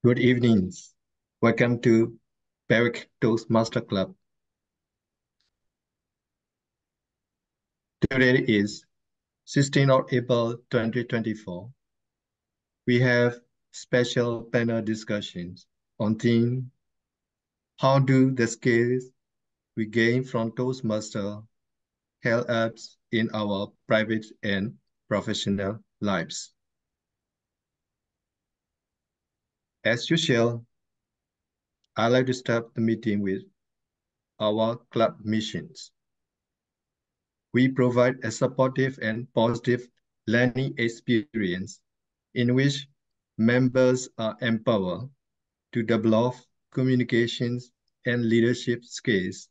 Good evenings. Welcome to Berwick Toastmasters Club. Today is 16th of April 2024. We have special panel discussions on theme how do the skills we gain from Toastmasters help us in our private and professional lives. As usual, I'd like to start the meeting with our club missions. We provide a supportive and positive learning experience in which members are empowered to develop communications and leadership skills,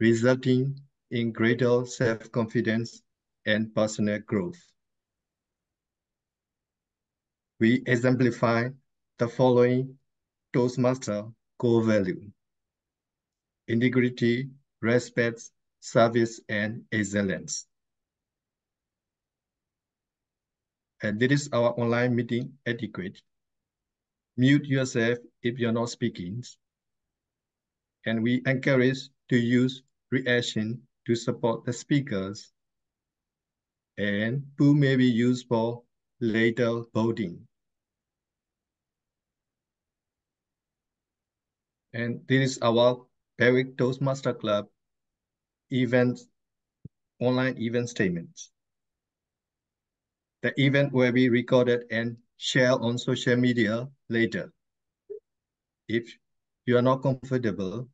resulting in greater self-confidence and personal growth. We exemplify the following Toastmaster core value: integrity, respect, service, and excellence. And this is our online meeting etiquette. Mute yourself if you're not speaking. And we encourage to use reaction to support the speakers, and who may be used for later voting. And this is our Berwick Toastmaster Club online event statements. The event will be recorded and shared on social media later. If you are not comfortable,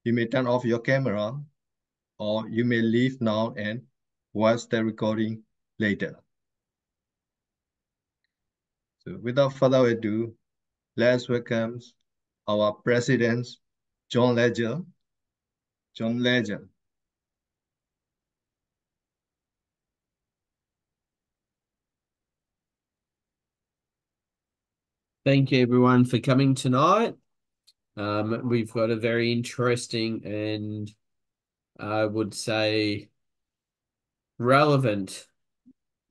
you may turn off your camera, or you may leave now and watch the recording later. So without further ado, let's welcome our President, John Ledger. John Ledger. Thank you, everyone, for coming tonight. We've got a very interesting and I would say relevant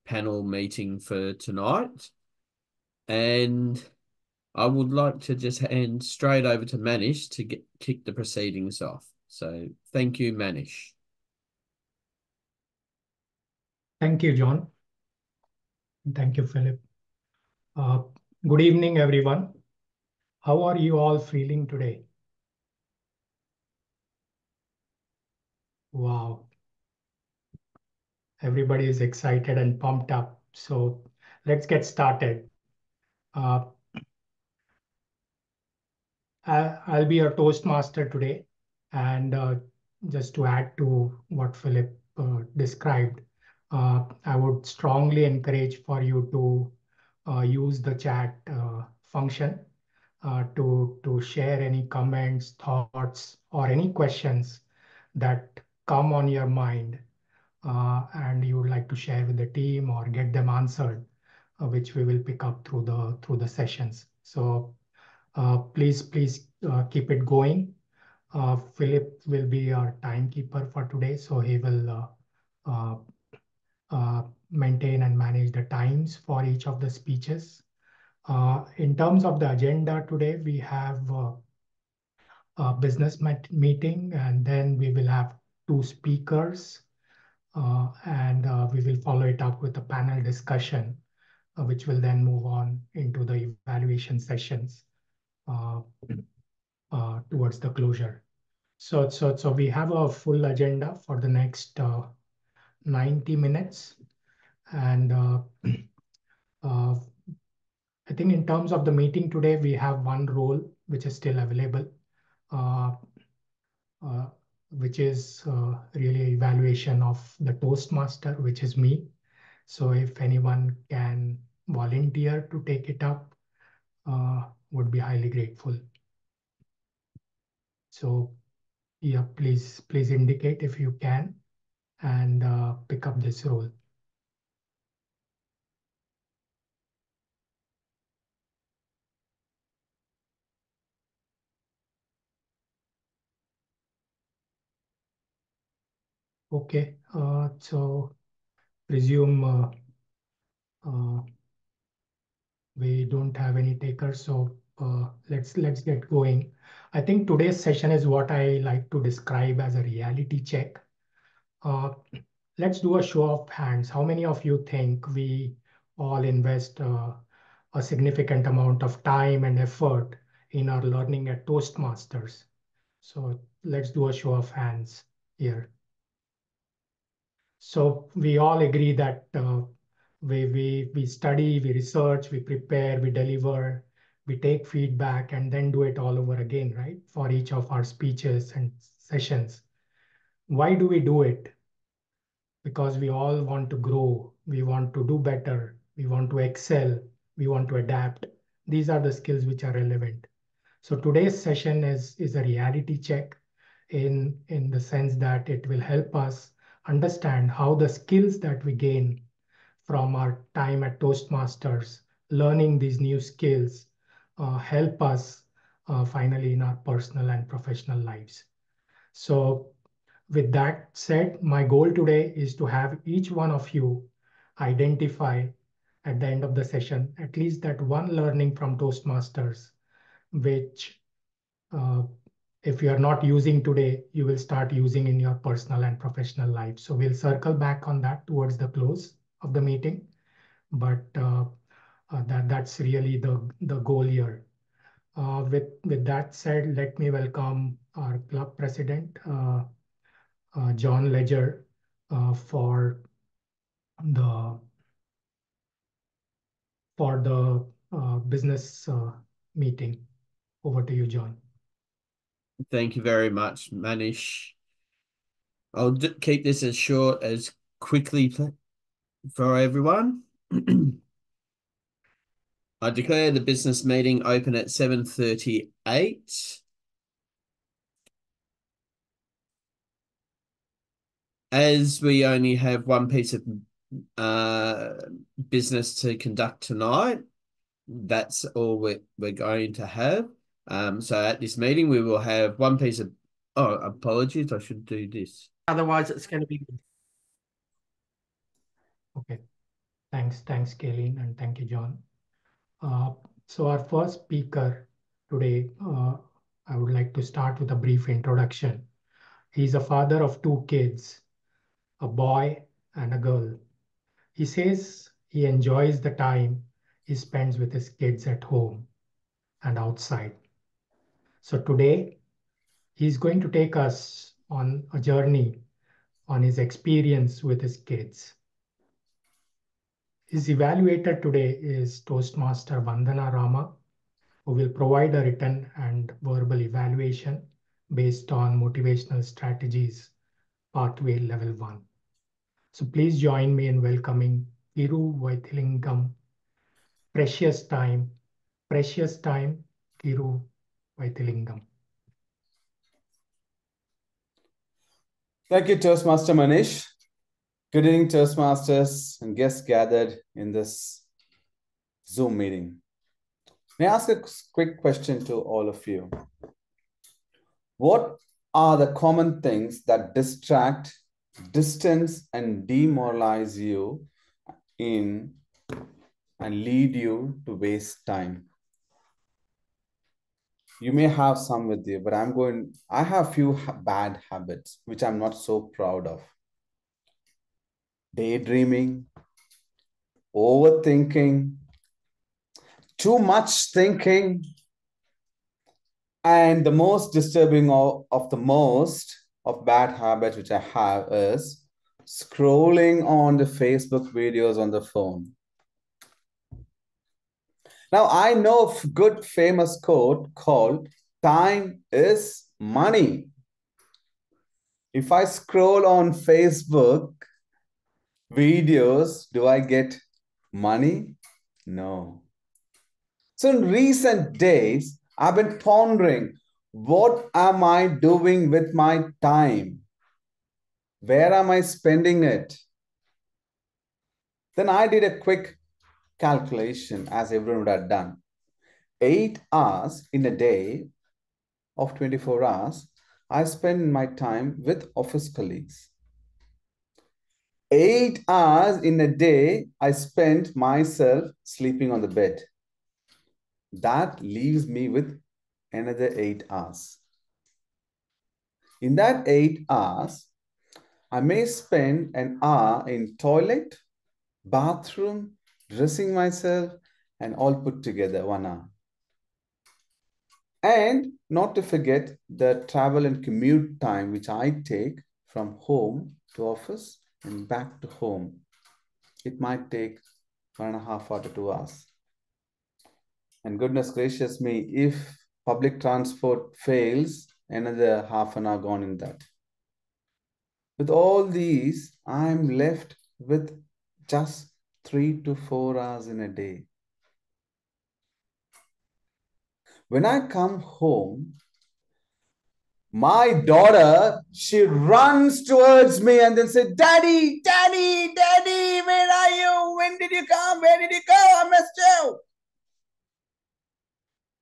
panel meeting for tonight. And I would like to just hand straight over to Manish to kick the proceedings off. So thank you, Manish. Thank you, John. Thank you, Philip. Good evening, everyone. How are you all feeling today? Wow. Everybody is excited and pumped up. So let's get started. I'll be your Toastmaster today. And just to add to what Philip described, I would strongly encourage for you to use the chat function to share any comments, thoughts, or any questions that come on your mind and you would like to share with the team or get them answered, which we will pick up through the sessions. So please keep it going. Philip will be our timekeeper for today, so he will maintain and manage the times for each of the speeches. In terms of the agenda today, we have a business meeting, and then we will have two speakers, and we will follow it up with a panel discussion, which will then move on into the evaluation sessions towards the closure. So we have a full agenda for the next 90 minutes. And I think in terms of the meeting today, we have one role which is still available, which is really evaluation of the Toastmaster, which is me. So if anyone can volunteer to take it up, would be highly grateful. So yeah, please indicate if you can and pick up this role. Okay, so resume We don't have any takers, so let's get going. I think today's session is what I like to describe as a reality check. Uh, let's do a show of hands. How many of you think we all invest a significant amount of time and effort in our learning at Toastmasters? So let's do a show of hands here. So we all agree that we study, we research, we prepare, we deliver, we take feedback, and then do it all over again, right? For each of our speeches and sessions. Why do we do it? Because we all want to grow, we want to do better, we want to excel, we want to adapt. These are the skills which are relevant. So today's session is a reality check in the sense that it will help us understand how the skills that we gain from our time at Toastmasters, learning these new skills, help us finally in our personal and professional lives. So with that said, my goal today is to have each one of you identify at the end of the session at least that one learning from Toastmasters, which uh, if you are not using today, you will start using in your personal and professional life. So we'll circle back on that towards the close of the meeting, but that's really the goal here. With that said, let me welcome our club president, John Ledger, for the business meeting. Over to you, John. Thank you very much, Manish. I'll keep this as short as quickly for everyone. I declare the business meeting open at 7:38. As we only have one piece of business to conduct tonight, that's all we're going to have. So at this meeting, we will have one piece of, oh, apologies, I should do this. Otherwise, it's going to be. Okay. Thanks, Kayleen, and thank you, John. So our first speaker today, I would like to start with a brief introduction. He's a father of two kids, a boy and a girl. He says he enjoys the time he spends with his kids at home and outside. So today, he's going to take us on a journey on his experience with his kids. His evaluator today is Toastmaster Vandana Rama, who will provide a written and verbal evaluation based on motivational strategies, pathway level 1. So please join me in welcoming Kiru Vaithilingam. Precious time, Kiru Vaithilingam. Thank you, Toastmaster Manish. Good evening, Toastmasters and guests gathered in this Zoom meeting. May I ask a quick question to all of you? What are the common things that distract, distance, and demoralize you and lead you to waste time? You may have some with you, but I have few bad habits, which I'm not so proud of. Daydreaming, overthinking, too much thinking, and the most disturbing of bad habits which I have is scrolling on the Facebook videos on the phone. Now, I know a good famous quote called "Time is money." If I scroll on Facebook videos, do I get money? No. So in recent days, I've been pondering, what am I doing with my time? Where am I spending it? Then I did a quick calculation, as everyone would have done. 8 hours in a day of 24 hours, I spend my time with office colleagues. 8 hours in a day, I spend myself sleeping on the bed. That leaves me with another 8 hours. In that 8 hours, I may spend an hour in toilet, bathroom, dressing myself, and all put together 1 hour. And not to forget the travel and commute time which I take from home to office and back to home. It might take 1.5 hours to 2 hours. And goodness gracious me, if public transport fails, another half an hour gone in that. With all these, I'm left with just 3 to 4 hours in a day. When I come home, my daughter, she runs towards me and then says, Daddy, Daddy, Daddy, where are you? When did you come? Where did you go? I missed you.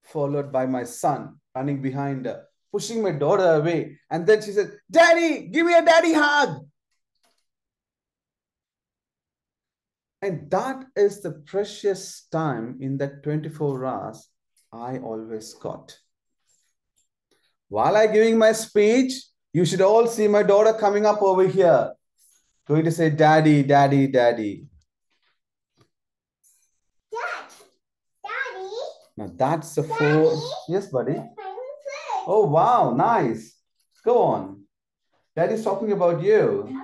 Followed by my son running behind her, pushing my daughter away. And then she said, Daddy, give me a daddy hug. And that is the precious time in that 24 hours I always got. While I'm giving my speech, you should all see my daughter coming up over here, going to say, Daddy, Daddy, Daddy. Dad, Daddy. Now that's the Daddy? 4. Yes, buddy. Oh, wow, nice. Go on. Daddy's talking about you. Okay.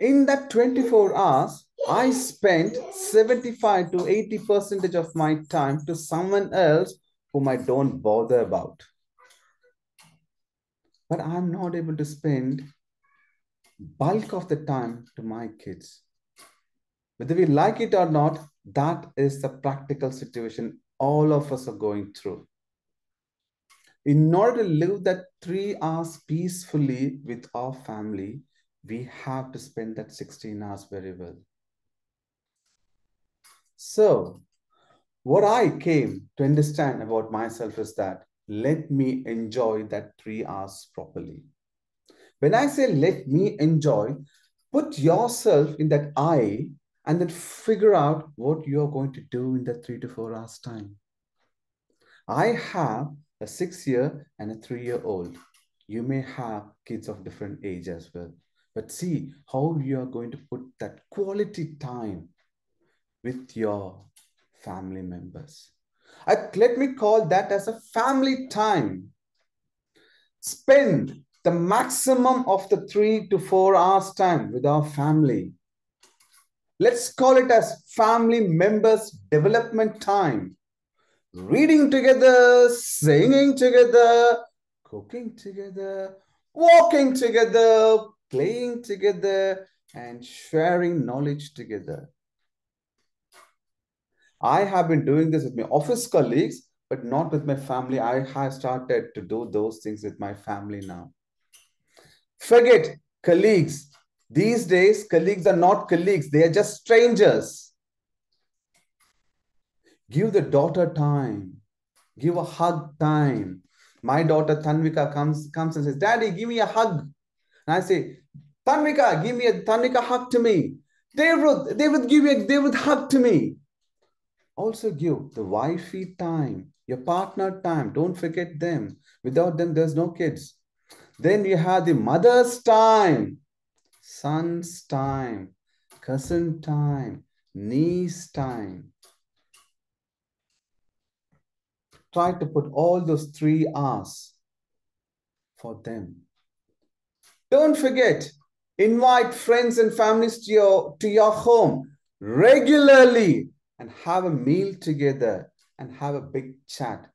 In that 24 hours, I spent 75 to 80% of my time to someone else whom I don't bother about. But I'm not able to spend bulk of the time to my kids. Whether we like it or not, that is the practical situation all of us are going through. In order to live that 3 hours peacefully with our family, we have to spend that 16 hours very well. So, what I came to understand about myself is that let me enjoy that 3 hours properly. When I say let me enjoy, put yourself in that I and then figure out what you're going to do in that 3 to 4 hours time. I have a 6-year and a 3-year-old. You may have kids of different age as well. But see how you are going to put that quality time with your family members. Let me call that as a family time. Spend the maximum of the 3 to 4 hours time with our family. Let's call it as family members development time. Reading together, singing together, cooking together, walking together, playing together, and sharing knowledge together. I have been doing this with my office colleagues, but not with my family. I have started to do those things with my family now. Forget colleagues. These days, colleagues are not colleagues. They are just strangers. Give the daughter time. Give a hug time. My daughter Tanvika comes and says, Daddy, give me a hug. And I say, Tanvika, hug to me. David, David, hug to me. Also give the wifey time, your partner time. Don't forget them. Without them, there's no kids. Then you have the mother's time, son's time, cousin time, niece time. Try to put all those 3 hours for them. Don't forget, invite friends and families to your home regularly and have a meal together and have a big chat.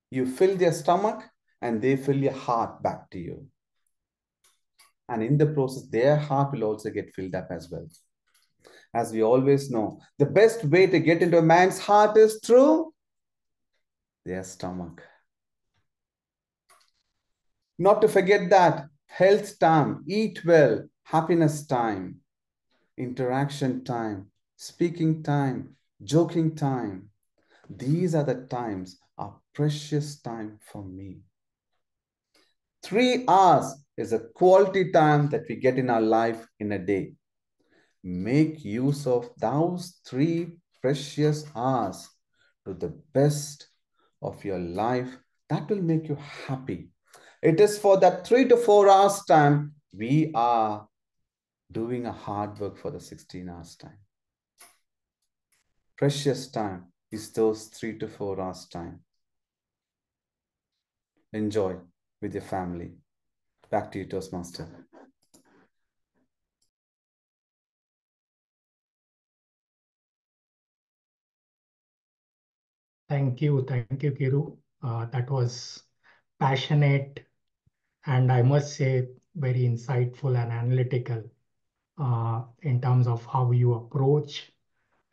You fill their stomach and they fill your heart back to you. And in the process, their heart will also get filled up as well. As we always know, the best way to get into a man's heart is through their stomach. Not to forget that health time, eat well, happiness time, interaction time, speaking time, joking time. These are the times, are precious time for me. 3 hours is a quality time that we get in our life in a day. Make use of those 3 precious hours to the best of your life. That will make you happy. It is for that 3 to 4 hours time we are doing a hard work for the 16 hours time. Precious time is those 3 to 4 hours time. Enjoy with your family. Back to you, Toastmaster. Thank you, Kiru. That was passionate and I must say very insightful and analytical in terms of how you approach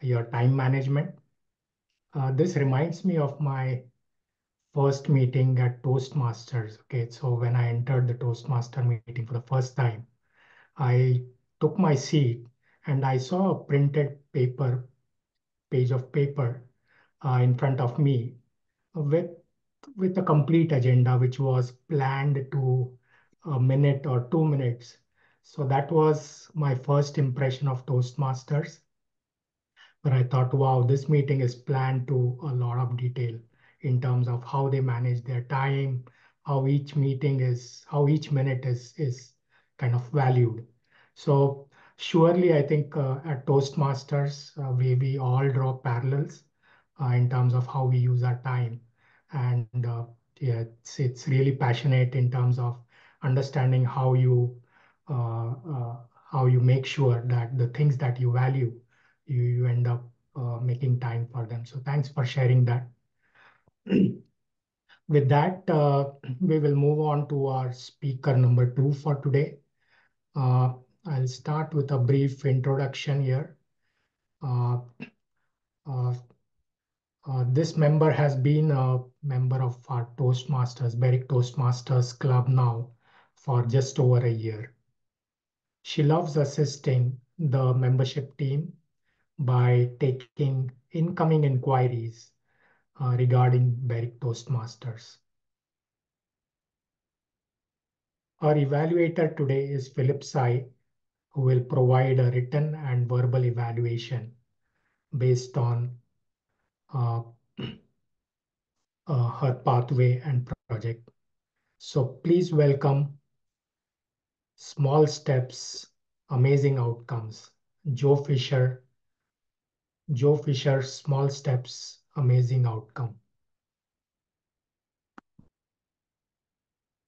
your time management. This reminds me of my first meeting at Toastmasters. Okay, so when I entered the Toastmaster meeting for the first time, I took my seat and I saw a printed page of paper in front of me with a complete agenda which was planned to a minute or 2 minutes. So that was my first impression of Toastmasters, where I thought, wow, this meeting is planned to a lot of detail in terms of how they manage their time, how each minute is kind of valued. So surely, I think at Toastmasters, we all draw parallels in terms of how we use our time. And yeah, it's really passionate in terms of understanding uh, uh, how you make sure that the things that you value, you end up making time for them. So thanks for sharing that. With that, we will move on to our speaker number 2 for today. Uh, I'll start with a brief introduction here. Uh, uh, this member has been a member of our Toastmasters, Berwick Toastmasters Club now for just over a year. She loves assisting the membership team by taking incoming inquiries regarding Berwick Toastmasters. Our evaluator today is Philip Sai, who will provide a written and verbal evaluation based on uh, her pathway and project. So please welcome Small Steps, Amazing Outcomes, Joe Fisher. Joe Fisher, Small Steps, Amazing Outcome.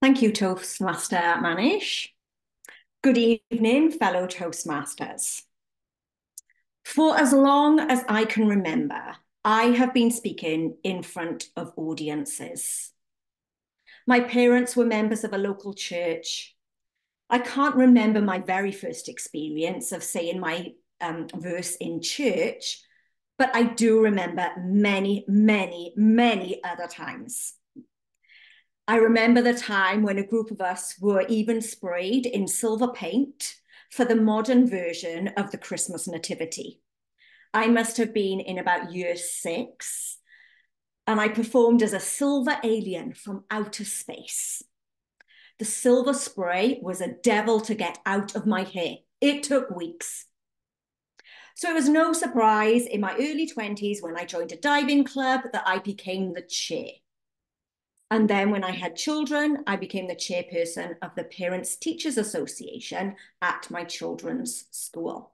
Thank you, Toastmaster Manish. Good evening, fellow Toastmasters. For as long as I can remember, I have been speaking in front of audiences. My parents were members of a local church. I can't remember my very first experience of saying my verse in church, but I do remember many, many, many other times. I remember the time when a group of us were even sprayed in silver paint for the modern version of the Christmas Nativity. I must have been in about year 6, and I performed as a silver alien from outer space. The silver spray was a devil to get out of my hair. It took weeks. So it was no surprise in my early 20s when I joined a diving club that I became the chair. And then when I had children, I became the chairperson of the Parents Teachers Association at my children's school.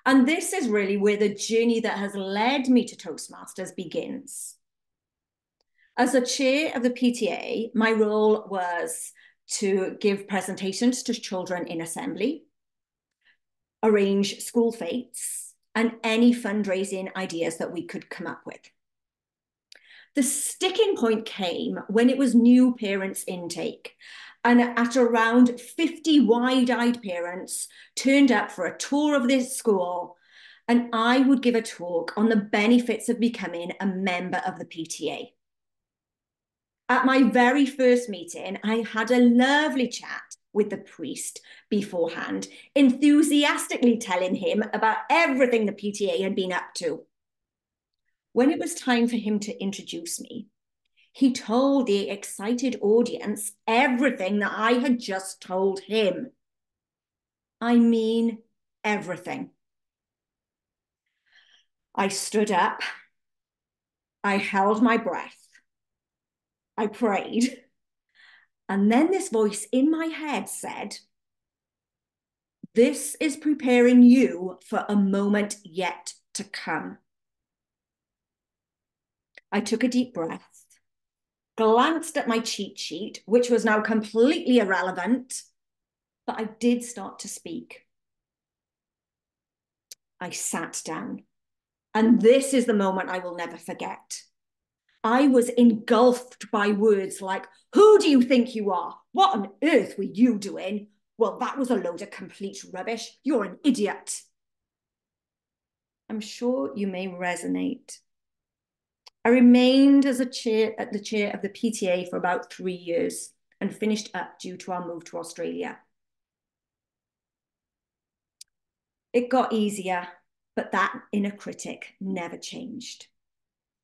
And this is really where the journey that has led me to Toastmasters begins. As a chair of the PTA, my role was to give presentations to children in assembly, arrange school fetes, and any fundraising ideas that we could come up with. The sticking point came when it was new parents intake, and at around 50 wide-eyed parents turned up for a tour of this school, and I would give a talk on the benefits of becoming a member of the PTA. At my very first meeting, I had a lovely chat with the priest beforehand, enthusiastically telling him about everything the PTA had been up to. When it was time for him to introduce me, he told the excited audience everything that I had just told him. I mean, everything. I stood up. I held my breath. I prayed. And then this voice in my head said, "This is preparing you for a moment yet to come." I took a deep breath, glanced at my cheat sheet, which was now completely irrelevant, but I did start to speak. I sat down, and this is the moment I will never forget. I was engulfed by words like, "Who do you think you are? What on earth were you doing? Well, that was a load of complete rubbish. You're an idiot." I'm sure you may resonate. I remained as at the chair of the PTA for about 3 years and finished up due to our move to Australia. It got easier, but that inner critic never changed.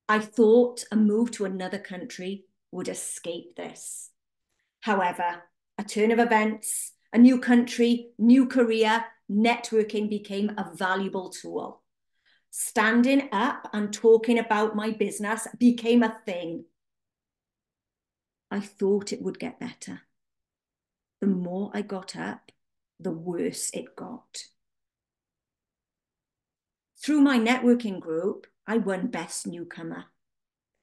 I thought a move to another country would escape this. However, a turn of events, a new country, new career, networking became a valuable tool. Standing up and talking about my business became a thing. I thought it would get better. The more I got up, the worse it got. Through my networking group, I won Best Newcomer,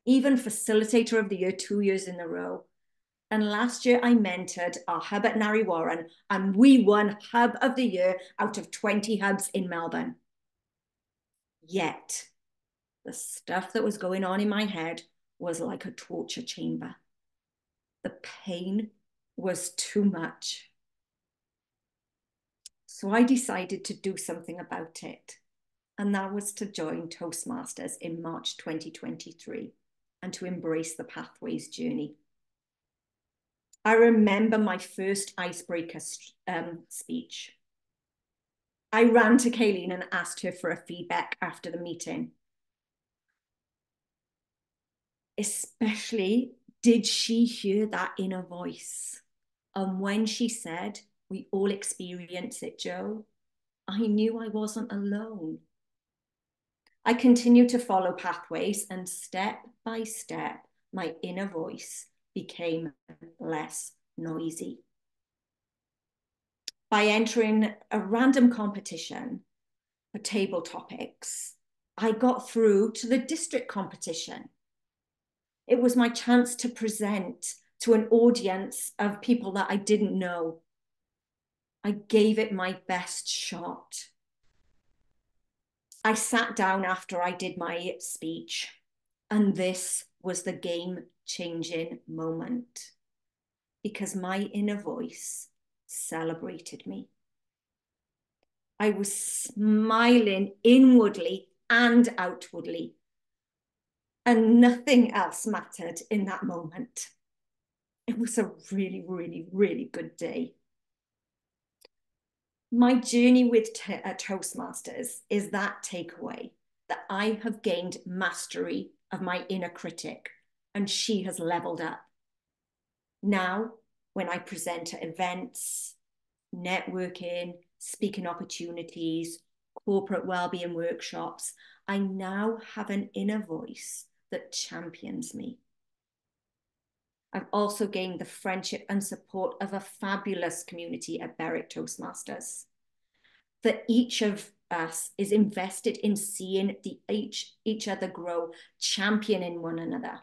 even Facilitator of the Year 2 years in a row. And last year I mentored our hub at Narre Warren, and we won Hub of the Year out of 20 hubs in Melbourne. Yet, the stuff that was going on in my head was like a torture chamber. The pain was too much. So I decided to do something about it. And that was to join Toastmasters in March 2023 and to embrace the Pathways journey. I remember my first icebreaker speech. I ran to Kayleen and asked her for a feedback after the meeting. Especially, did she hear that inner voice? And when she said, "We all experience it, Jo," I knew I wasn't alone. I continued to follow Pathways, and step by step, my inner voice became less noisy. By entering a random competition for table topics, I got through to the district competition. It was my chance to present to an audience of people that I didn't know. I gave it my best shot. I sat down after I did my speech, and this was the game-changing moment because my inner voice celebrated me. I was smiling inwardly and outwardly, and nothing else mattered in that moment. It was a really, really, really good day. My journey with Toastmasters is that takeaway, that I have gained mastery of my inner critic, and she has leveled up. Now, when I present at events, networking, speaking opportunities, corporate wellbeing workshops, I now have an inner voice that champions me. I've also gained the friendship and support of a fabulous community at Berwick Toastmasters. That each of us is invested in seeing each other grow, championing one another.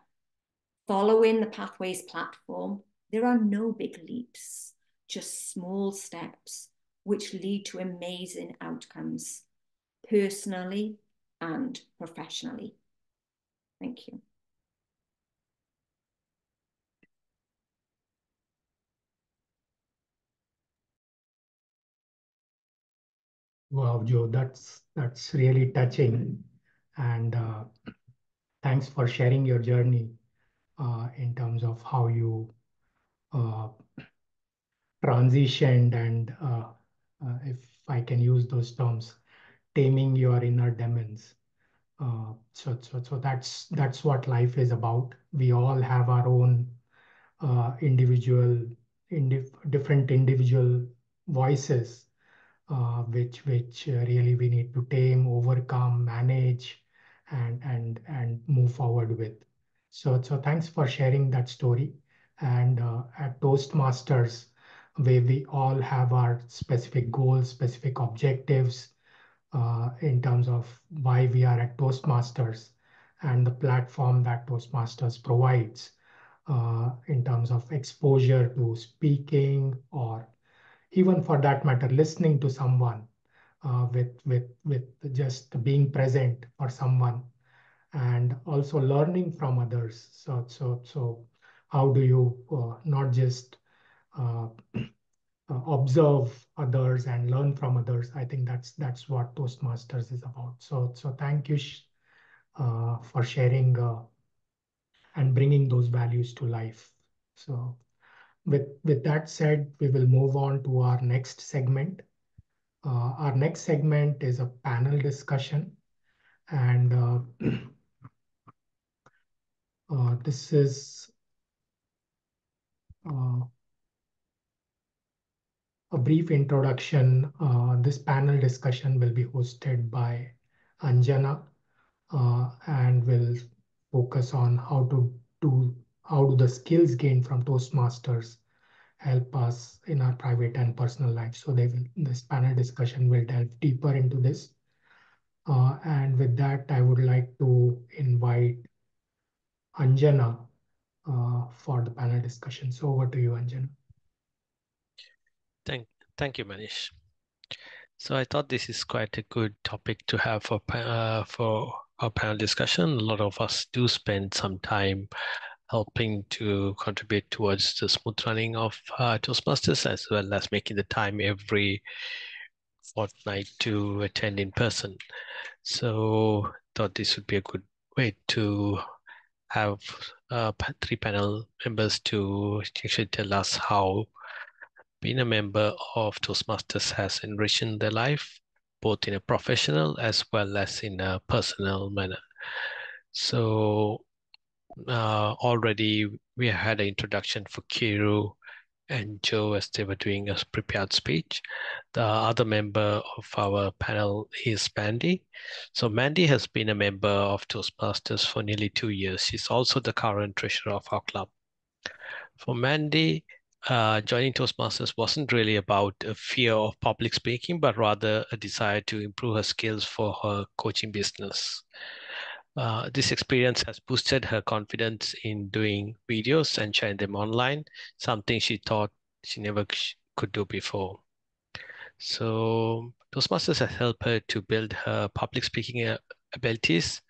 Following the Pathways platform, there are no big leaps, just small steps which lead to amazing outcomes, personally and professionally. Thank you. Wow, Jo, that's really touching, and thanks for sharing your journey in terms of how you uh, transitioned and, if I can use those terms, taming your inner demons. So that's what life is about. We all have our own different individual voices which really we need to tame, overcome, manage, and move forward with. So thanks for sharing that story. And at Toastmasters, where we all have our specific goals, specific objectives in terms of why we are at Toastmasters and the platform that Toastmasters provides in terms of exposure to speaking, or even for that matter, listening to someone, with just being present for someone, and also learning from others. So how do you not just uh, observe others and learn from others? I think that's what Toastmasters is about. So thank you for sharing and bringing those values to life. So with that said, we will move on to our next segment. Our next segment is a panel discussion, and this is uh, a brief introduction. This panel discussion will be hosted by Anjana, and will focus on how do the skills gained from Toastmasters help us in our private and personal life. So this panel discussion will delve deeper into this. And with that, I would like to invite Anjana for the panel discussion. So over to you, Anjana. Thank you, Manish. So I thought this is quite a good topic to have for our panel discussion. A lot of us do spend some time helping to contribute towards the smooth running of Toastmasters, as well as making the time every fortnight to attend in person. So thought this would be a good way to have three panel members to actually tell us how being a member of Toastmasters has enriched their life, both in a professional as well as in a personal manner. So already we had an introduction for Kiru and Joe as they were doing a prepared speech. The other member of our panel is Mandy. So Mandy has been a member of Toastmasters for nearly 2 years. She's also the current treasurer of our club. For Mandy, joining Toastmasters wasn't really about a fear of public speaking, but rather a desire to improve her skills for her coaching business. This experience has boosted her confidence in doing videos and sharing them online, something she thought she never could do before. So Toastmasters has helped her to build her public speaking abilities,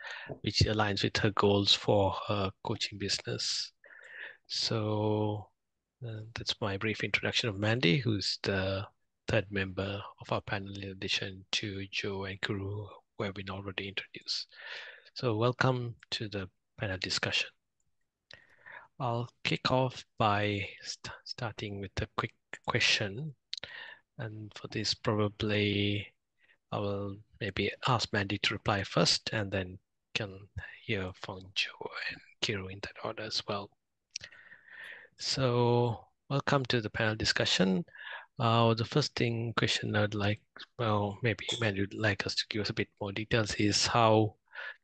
which aligns with her goals for her coaching business. So that's my brief introduction of Mandy, who's the third member of our panel in addition to Joe and Kuru, who have been already introduced. So welcome to the panel discussion. I'll kick off by starting with a quick question. And for this, probably I will maybe ask Mandy to reply first, and then can hear from Joe and Kiro in that order as well. So welcome to the panel discussion. The first question I'd like, well, maybe Mandy would like us to give us a bit more details is how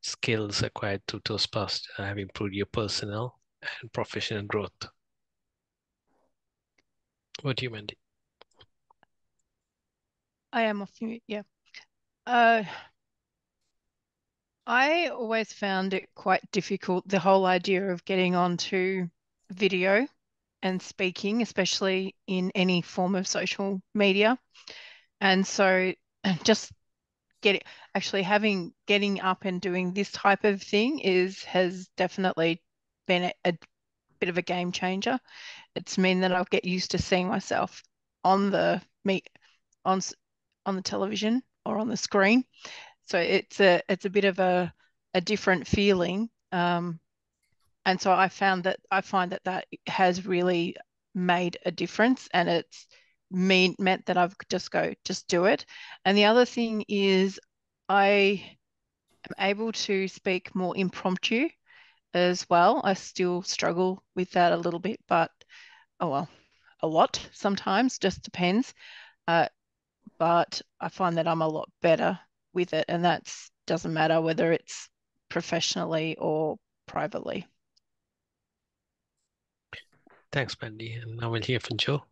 skills acquired through Toastmasters have improved your personal and professional growth. What do you, Mandy? I am off mute, yeah. I always found it quite difficult, the whole idea of getting onto video and speaking, especially in any form of social media. And so just getting up and doing this type of thing has definitely been a bit of a game changer. It's mean that I'll get used to seeing myself on the television or on the screen. So it's a bit of a different feeling. And so I find that has really made a difference, and it's meant that I've just do it. And the other thing is I am able to speak more impromptu as well. I still struggle with that a little bit, but a lot sometimes, just depends. But but I find that I'm a lot better with it, and that doesn't matter whether it's professionally or privately. Thanks, Mandy. And now we'll hear from Joe.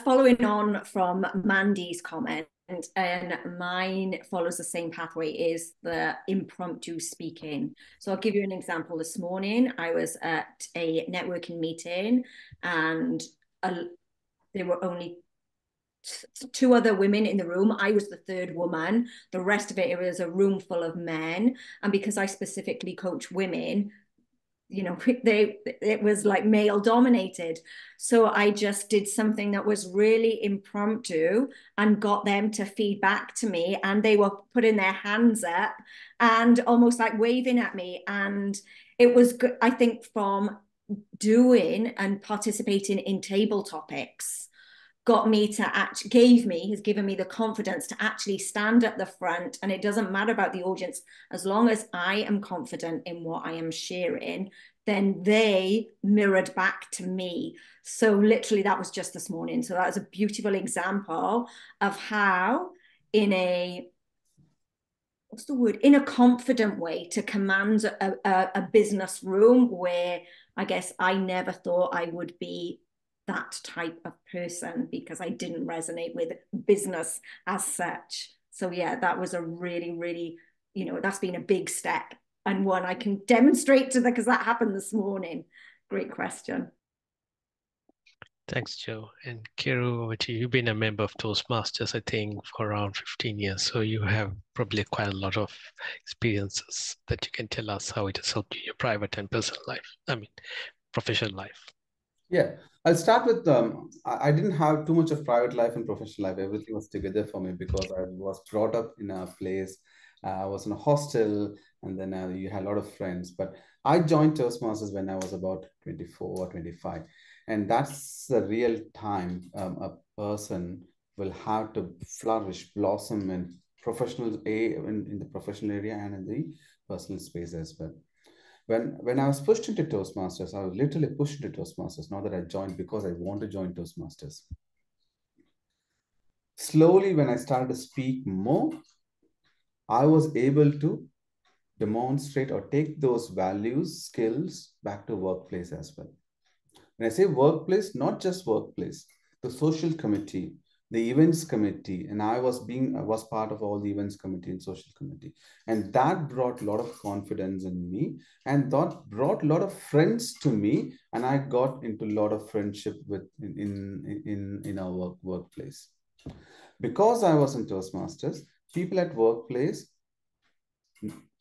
Following on from Mandy's comment, and mine follows the same pathway, is the impromptu speaking. So I'll give you an example. This morning, I was at a networking meeting, and there were only two other women in the room. I was the third woman. The rest of it was a room full of men. And because I specifically coach women, you know, it was like male dominated. So I just did something that was really impromptu and got them to feed back to me, and they were putting their hands up and almost like waving at me. And it was good, I think, from doing and participating in table topics has given me the confidence to actually stand at the front. And it doesn't matter about the audience, as long as I am confident in what I am sharing, then they mirrored back to me. So literally that was just this morning. So that was a beautiful example of how in a confident way to command a business room, where I guess I never thought I would be that type of person because I didn't resonate with business as such. So yeah, that was a really, really, that's been a big step, and one I can demonstrate to them because that happened this morning. Great question. Thanks, Joe. And Kiru, over to you. You've been a member of Toastmasters, I think, for around 15 years. So you have probably quite a lot of experiences that you can tell us how it has helped you in your private and personal life. I mean, professional life. Yeah, I'll start with I didn't have too much of private life and professional life. Everything was together for me because I was brought up in a place. I was in a hostel, and then you had a lot of friends. But I joined Toastmasters when I was about 24 or 25. And that's the real time a person will have to flourish, blossom in in the professional area and in the personal space as well. When I was pushed into Toastmasters, I was literally pushed into Toastmasters, not that I joined because I want to join Toastmasters. Slowly, when I started to speak more, I was able to demonstrate or take those values, skills back to workplace as well. When I say workplace, not just workplace, the social committee, the events committee, and I was part of all the events committee and social committee. And that brought a lot of confidence in me, and that brought a lot of friends to me. And I got into a lot of friendship in our workplace. Because I was in Toastmasters, people at workplace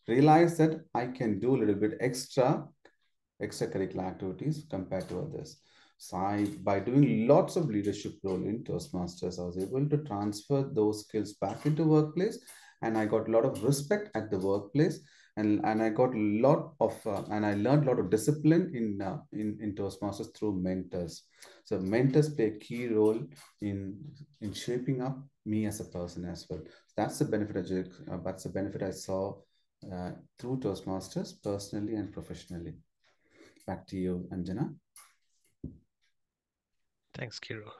realized that I can do a little bit extracurricular activities compared to others. So by doing lots of leadership role in Toastmasters, I was able to transfer those skills back into workplace, and I got a lot of respect at the workplace, and I got a lot of and I learned a lot of discipline in Toastmasters through mentors. So mentors play a key role in shaping up me as a person as well. That's the benefit I saw through Toastmasters personally and professionally. Back to you, Anjana. Thanks, Kiru.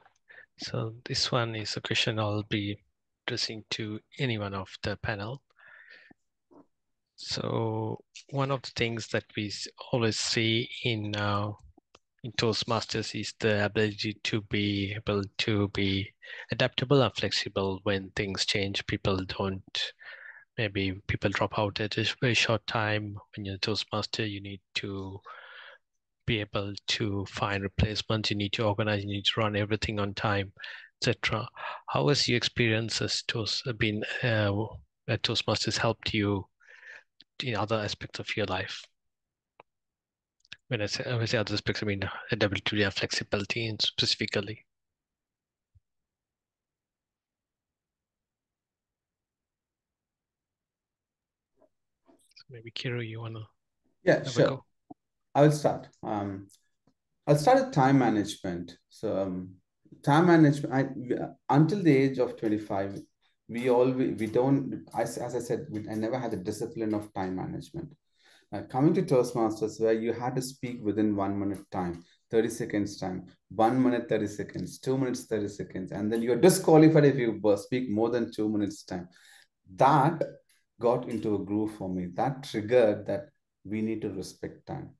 So this one is a question I'll be addressing to anyone of the panel. So one of the things that we always see in Toastmasters is the ability to be able to be adaptable and flexible when things change. Maybe people drop out at a very short time. When you're a Toastmaster, you need to be able to find replacements, you need to organize, you need to run everything on time, etc. How has your experience as Toastmasters helped you in other aspects of your life? When I say other aspects, I mean adaptability and flexibility and specifically. So maybe Kiru, you wanna have sure. a go? I will start. I'll start with time management. So time management, until the age of 25, as I said, I never had the discipline of time management. Coming to Toastmasters, where you had to speak within 1 minute time, 30 seconds time, 1 minute, 30 seconds, 2 minutes, 30 seconds, and then you're disqualified if you speak more than 2 minutes time. That got into a groove for me. That triggered that we need to respect time.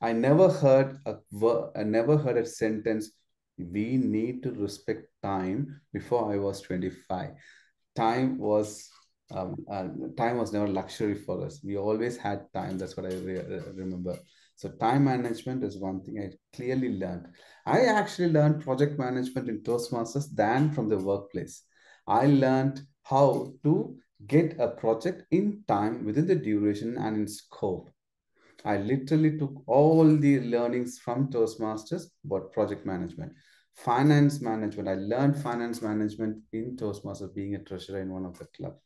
I never heard a sentence, we need to respect time, before I was 25. Time was time was never luxury for us. We always had time. That's what I remember. So time management is one thing I clearly learned. I actually learned project management in Toastmasters than from the workplace. I learned how to get a project in time, within the duration and in scope. I literally took all the learnings from Toastmasters about project management. Finance management, I learned finance management in Toastmasters, being a treasurer in one of the clubs.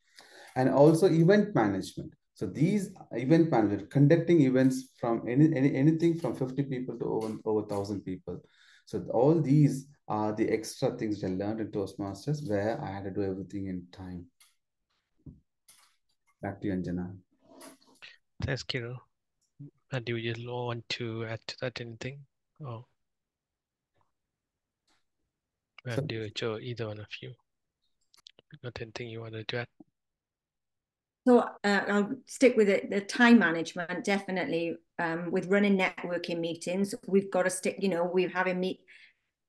And also event management. So these event management, conducting events from anything from 50 people to over 1,000 people. So all these are the extra things I learned in Toastmasters, where I had to do everything in time. Back to you, Anjana. Thanks, Kiro. And do you want to add to that anything? Oh, and do Joe, either one of you, got anything you wanted to add? So I'll stick with it. The time management, definitely. With running networking meetings, we've got to stick. We're having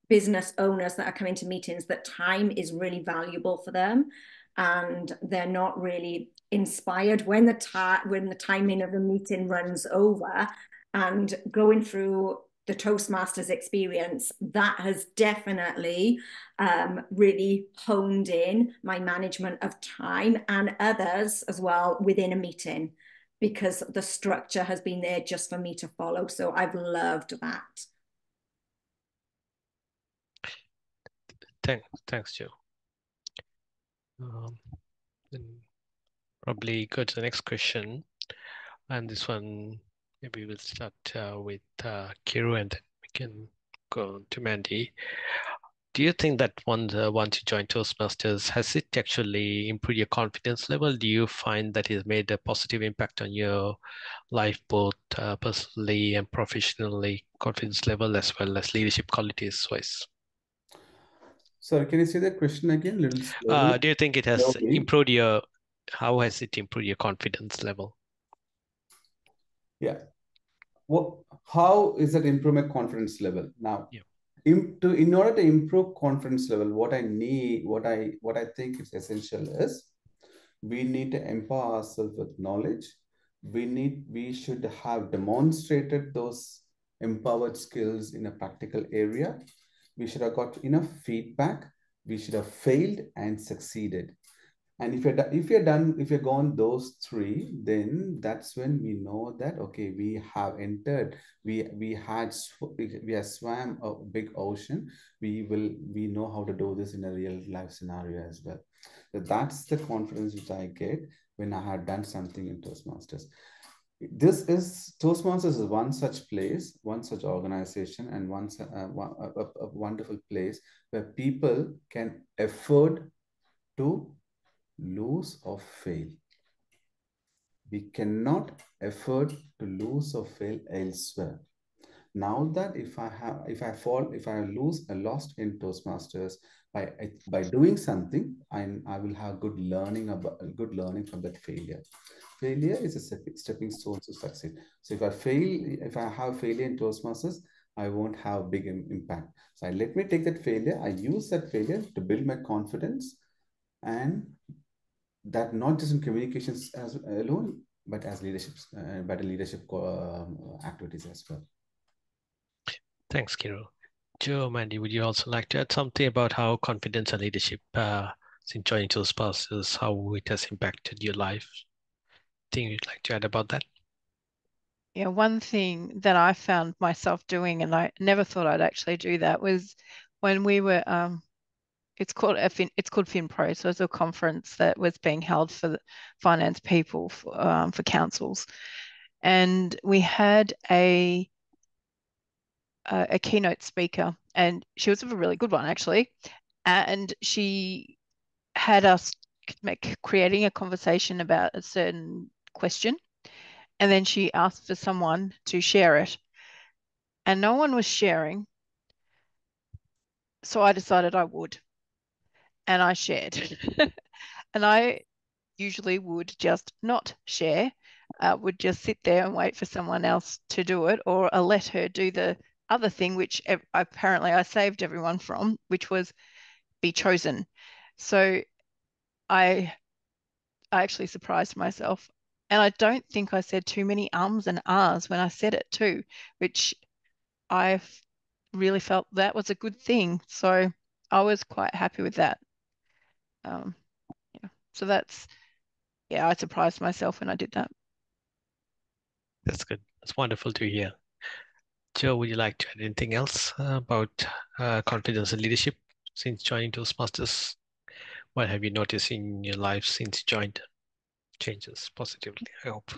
business owners that are coming to meetings that time is really valuable for them, and they're not really inspired when the timing of the meeting runs over. And going through the Toastmasters experience, that has definitely really honed in my management of time and others as well within a meeting, because the structure has been there just for me to follow. So I've loved that. Thanks, Joe. Then probably go to the next question, and this one maybe we'll start with Kiru, and then we can go to Mandy. Do you think that once you join Toastmasters, has it actually improved your confidence level? Do you find that it made a positive impact on your life, both personally and professionally, confidence level as well as leadership qualities wise? Sorry, can you say that question again, a little slowly? Do you think it has improved how has it improved your confidence level? Yeah. How is that improve my confidence level? Now, yeah. In order to improve confidence level, what I think is essential is we need to empower ourselves with knowledge. We should have demonstrated those empowered skills in a practical area. We should have got enough feedback. We should have failed and succeeded. And if you're gone those three, then that's when we know that, okay, we have entered, we have swam a big ocean. We know how to do this in a real life scenario as well. So that's the confidence which I get when I had done something in Toastmasters. Toastmasters is one such place, one such organization, and a wonderful place where people can afford to lose or fail. We cannot afford to lose or fail elsewhere. Now that if I lost in Toastmasters by doing something, I will have good learning from that failure. Failure is a stepping stone to succeed. So if I have failure in Toastmasters, I won't have big impact. So let me take that failure. I use that failure to build my confidence, and that not just in communications as alone, but as better leadership activities as well. Thanks, Kiro. Joe, Mandy, would you also like to add something about how confidence and leadership since joining Toastmasters, how it has impacted your life? Thing you'd like to add about that? Yeah, one thing that I found myself doing, and I never thought I'd actually do that, was when we were it's called FinPro, so it's a conference that was being held for the finance people for councils, and we had a keynote speaker, and she was a really good one actually, and she had us creating a conversation about a certain question, and then she asked for someone to share it. and no one was sharing. So I decided I would, and I shared. And I usually would just not share, would just sit there and wait for someone else to do it, or let her do the other thing, which apparently I saved everyone from, which was be chosen. So I actually surprised myself. And I don't think I said too many ums and ahs when I said it too, which I really felt that was a good thing. So I was quite happy with that. Yeah. So that's, yeah, I surprised myself when I did that. That's good. That's wonderful to hear. Joe, would you like to add anything else about confidence and leadership since joining Toastmasters? What have you noticed in your life since you joined? Changes positively, I hope.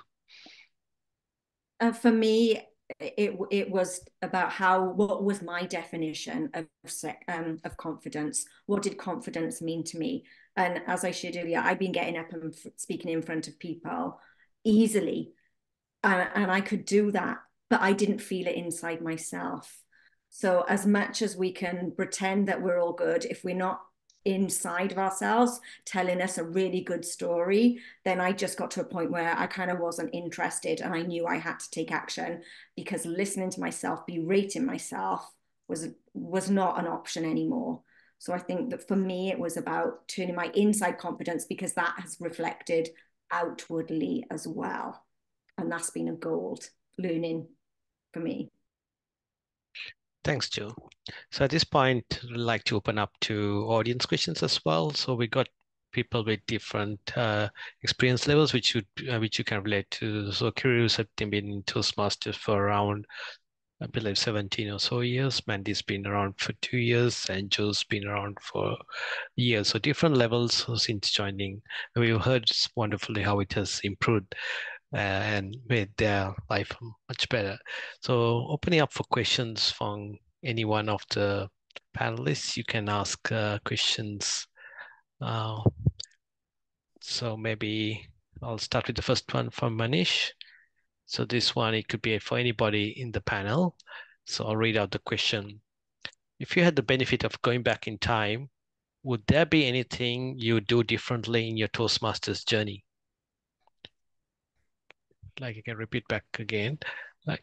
For me, it was about what was my definition of confidence. What did confidence mean to me? And as I shared earlier, I've been getting up and speaking in front of people easily, and I could do that, but I didn't feel it inside myself. So as much as we can pretend that we're all good, if we're not inside of ourselves telling us a really good story, then I just got to a point where I kind of wasn't interested, and I knew I had to take action, because listening to myself, berating myself was not an option anymore. So I think that for me, it was about turning my inside confidence, because that has reflected outwardly as well. And that's been a gold learning for me. Thanks, Joe. So at this point, I'd like to open up to audience questions as well. So we got people with different experience levels, which you can relate to. So Kiri's have been in Toastmasters for around, I believe, 17 or so years. Mandy's been around for 2 years, and Joe's been around for years. So different levels since joining. And we've heard wonderfully how it has improved and made their life much better. So opening up for questions from any one of the panelists, you can ask questions. So maybe I'll start with the first one from Manish. So this one, it could be for anybody in the panel. So I'll read out the question. If you had the benefit of going back in time, would there be anything you would do differently in your Toastmasters journey? Like, I can repeat back again.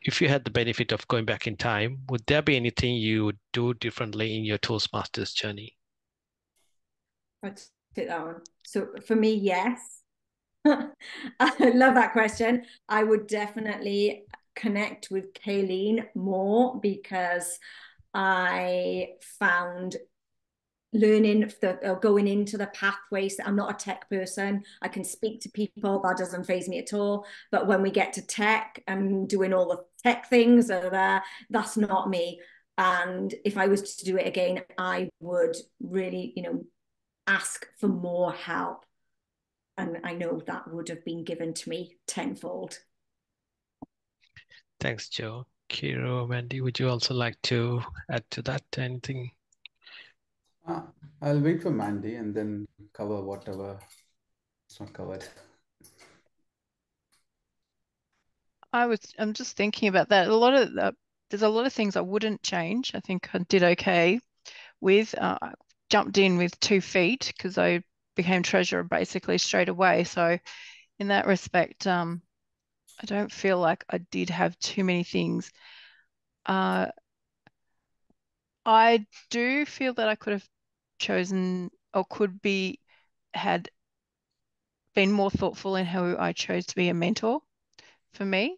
If you had the benefit of going back in time, would there be anything you would do differently in your Toastmasters journey? Let's take that one. So for me, yes. I love that question. I would definitely connect with Kayleen more, because I found learning going into the pathways. I'm not a tech person. I can speak to people, that doesn't faze me at all. But when we get to tech and doing all the tech things, that's not me. And if I was to do it again, I would really, ask for more help. And I know that would have been given to me tenfold. Thanks, Joe. Kiro, Mandy, would you also like to add to that anything? I'll wait for Mandy and then cover whatever is not covered. I'm just thinking about that. There's a lot of things I wouldn't change. I think I did okay with. I jumped in with 2 feet because I became treasurer basically straight away. So in that respect, I don't feel like I did have too many things. I do feel that I could have chosen, or had been more thoughtful in how I chose to be a mentor for me.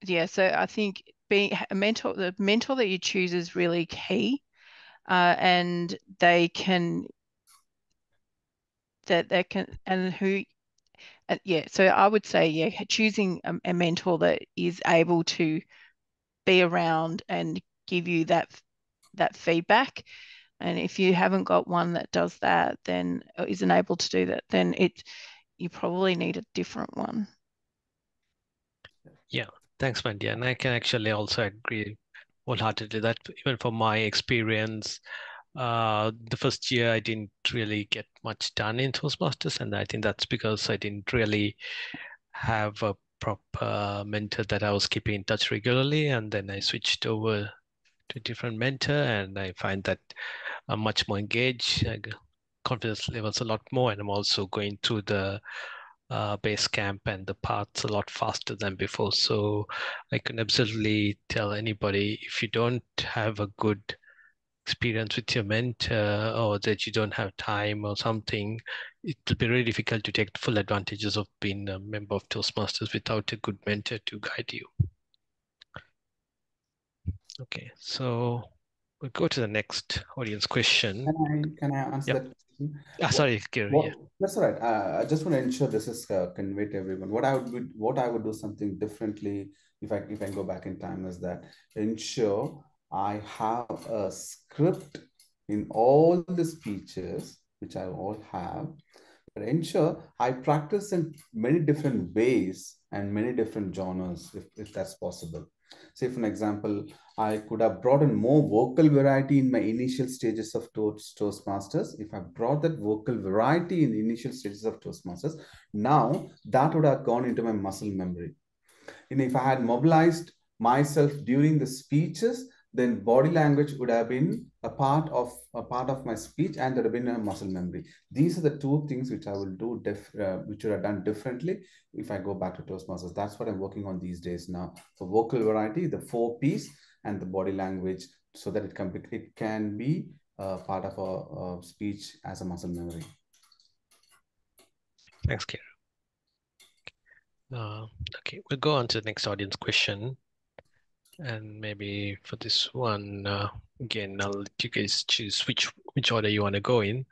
Yeah, so I think being a mentor, the mentor that you choose is really key, and they can and who. Yeah, so I would say, yeah, choosing a mentor that is able to be around and give you that feedback. And if you haven't got one that does that, then isn't able to do that, then you probably need a different one. Yeah, thanks, Mandy. And I can actually also agree wholeheartedly that even from my experience, the first year I didn't really get much done in Toastmasters, and I think that's because I didn't really have a proper mentor that I was keeping in touch regularly, and then I switched over to a different mentor, and I find that I'm much more engaged. Confidence levels a lot more, and I'm also going through the base camp and the paths a lot faster than before. So I can absolutely tell anybody, if you don't have a good experience with your mentor, or that you don't have time or something, it will be really difficult to take full advantages of being a member of Toastmasters without a good mentor to guide you. Okay, so we'll go to the next audience question. Can I answer Yep. that question? Sorry, Gary. Yeah. That's all right. I just want to ensure this is conveyed to everyone. What I would do something differently if I go back in time is that ensure I have a script in all the speeches, which I all have, but ensure I practice in many different ways and many different genres, if that's possible. Say, for an example, I could have brought in more vocal variety in my initial stages of Toastmasters. If I brought that vocal variety in the initial stages of Toastmasters, now that would have gone into my muscle memory. And if I had mobilized myself during the speeches, then body language would have been a part of my speech, and there would have been a muscle memory. These are the two things which I will do, which would have done differently if I go back to Toastmasters. That's what I'm working on these days now. For vocal variety, the 4Ps, and the body language, so that it can be part of a speech as a muscle memory. Thanks, Kira. Okay, we'll go on to the next audience question. And maybe for this one, again, I'll let you guys choose which order you want to go in.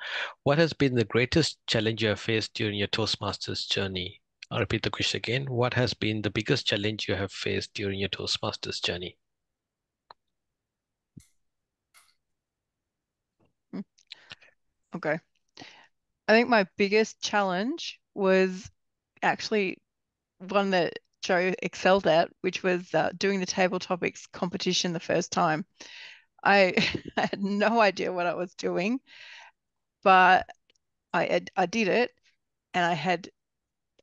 What has been the greatest challenge you have faced during your Toastmasters journey? I'll repeat the question again. What has been the biggest challenge you have faced during your Toastmasters journey? Okay. I think my biggest challenge was actually one that Joe excelled at, which was doing the table topics competition the first time. I had no idea what I was doing, but I did it, and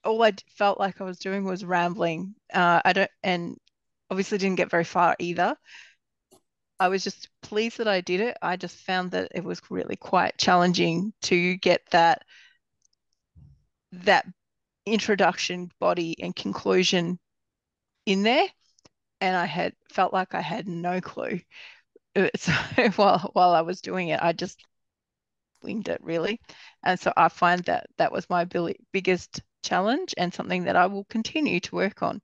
all I felt like I was doing was rambling. And obviously didn't get very far either. I was just pleased that I did it. I just found that it was really quite challenging to get that introduction, body, and conclusion in there, and I felt like I had no clue. So while I was doing it, I just winged it really, and so I find that was my biggest challenge, and something that I will continue to work on.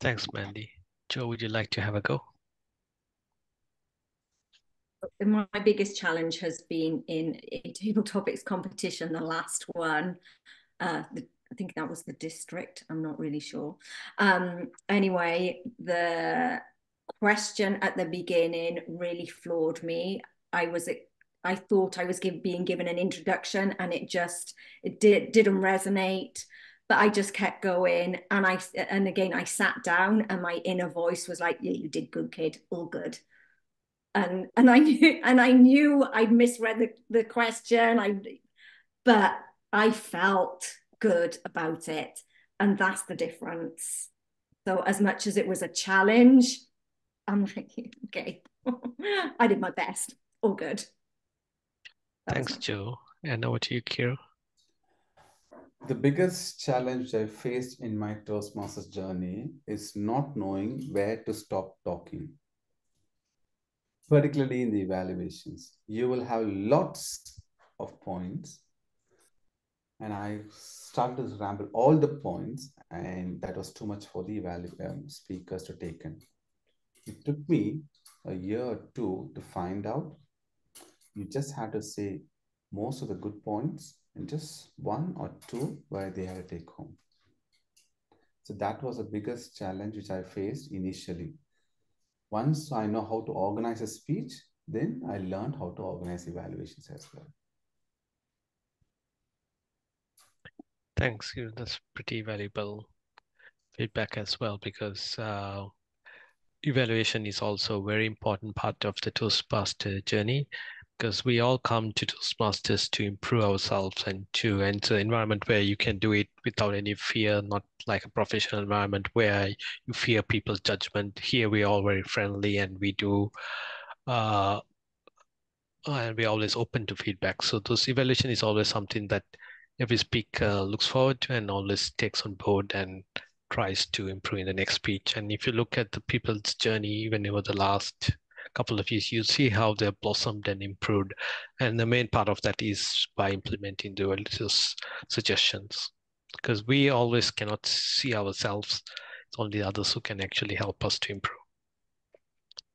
Thanks, Mandy. Joe, would you like to have a go? My biggest challenge has been in a table topics competition, the last one. I think that was the district. I'm not really sure. Anyway, the question at the beginning really floored me. I thought I was being given an introduction, and it didn't resonate. But I just kept going, and again I sat down, and my inner voice was like, "Yeah, you did good, kid. All good." And I knew I'd misread the question. But I felt good about it, and that's the difference. So as much as it was a challenge, I'm like, okay, I did my best. All good. Thanks, Joe. And over to you, Kira. The biggest challenge I faced in my Toastmasters journey is not knowing where to stop talking. Particularly in the evaluations, you will have lots of points, and I started to ramble all the points, and that was too much for the speakers to take in. It took me a year or two to find out you just had to say most of the good points and just one or two where they had to take home. So that was the biggest challenge which I faced initially. Once I know how to organize a speech, then I learned how to organize evaluations as well. Thanks. That's pretty valuable feedback as well, because evaluation is also a very important part of the Toastmaster journey. because we all come to Toastmasters to improve ourselves and to enter an environment where you can do it without any fear, not like a professional environment where you fear people's judgment. Here we are all very friendly and we do and we're always open to feedback. So those evaluation is always something that every speaker looks forward to and always takes on board and tries to improve in the next speech. And if you look at the people's journey, even over the last couple of years, you see how they've blossomed and improved. And the main part of that is by implementing the evaluators' suggestions, because we always cannot see ourselves. It's only others who can actually help us to improve.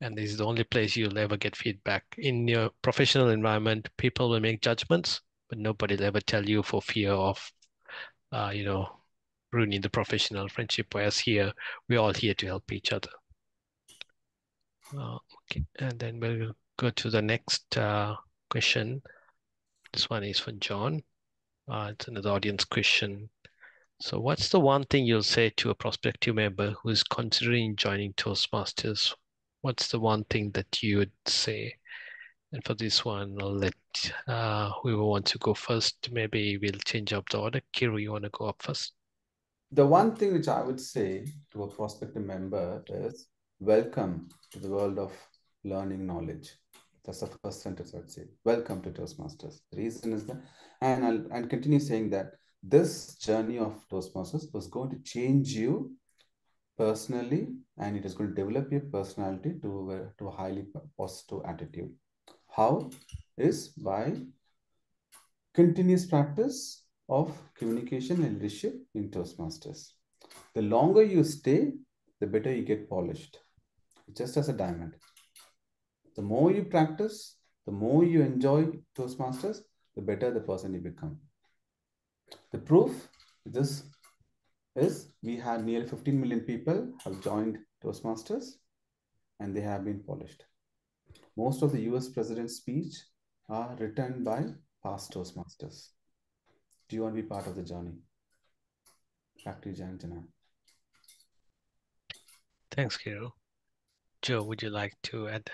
And this is the only place you'll ever get feedback. In your professional environment, people will make judgments, but nobody will ever tell you for fear of, ruining the professional friendship. Whereas here, we're all here to help each other. Okay, and then we'll go to the next question. This one is for John. It's another audience question. So what's the one thing you'll say to a prospective member who is considering joining Toastmasters? What's the one thing that you would say? And for this one, I'll let whoever wants to go first. Maybe we'll change up the order. Kiru, you want to go up first? The one thing which I would say to a prospective member is welcome to the world of learning knowledge. That's the first sentence I'd say. Welcome to Toastmasters. The reason is that, and I'll continue saying that this journey of Toastmasters was going to change you personally, and it is going to develop your personality to a highly positive attitude. How is by continuous practice of communication and leadership in Toastmasters. The longer you stay, the better you get polished, just as a diamond. The more you practice, the more you enjoy Toastmasters, the better the person you become. The proof this is we have nearly 15 million people have joined Toastmasters and they have been polished. Most of the US president's speech are written by past Toastmasters. Do you want to be part of the journey? Back to you, Jana. Thanks, Kiru. Joe, would you like to add?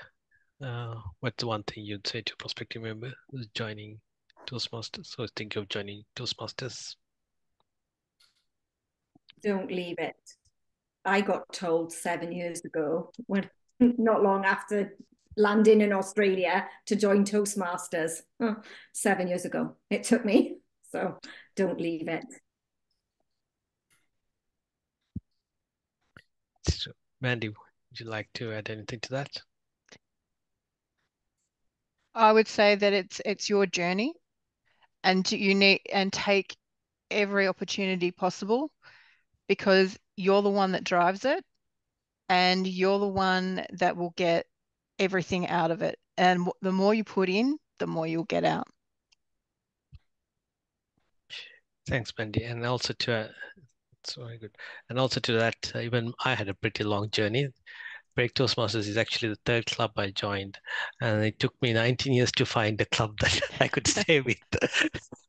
What's the one thing you'd say to a prospective member who's joining Toastmasters or think of joining Toastmasters? Don't leave it. I got told 7 years ago, when not long after landing in Australia, to join Toastmasters. 7 years ago it took me. So don't leave it. So, Mandy, would you like to add anything to that? I would say that it's your journey, and you need and take every opportunity possible, because you're the one that drives it and you're the one that will get everything out of it. And the more you put in, the more you'll get out. Thanks, Mandy. And also to that's very good. And also to that, even I had a pretty long journey. Berwick Toastmasters is actually the third club I joined, and it took me 19 years to find a club that I could stay with.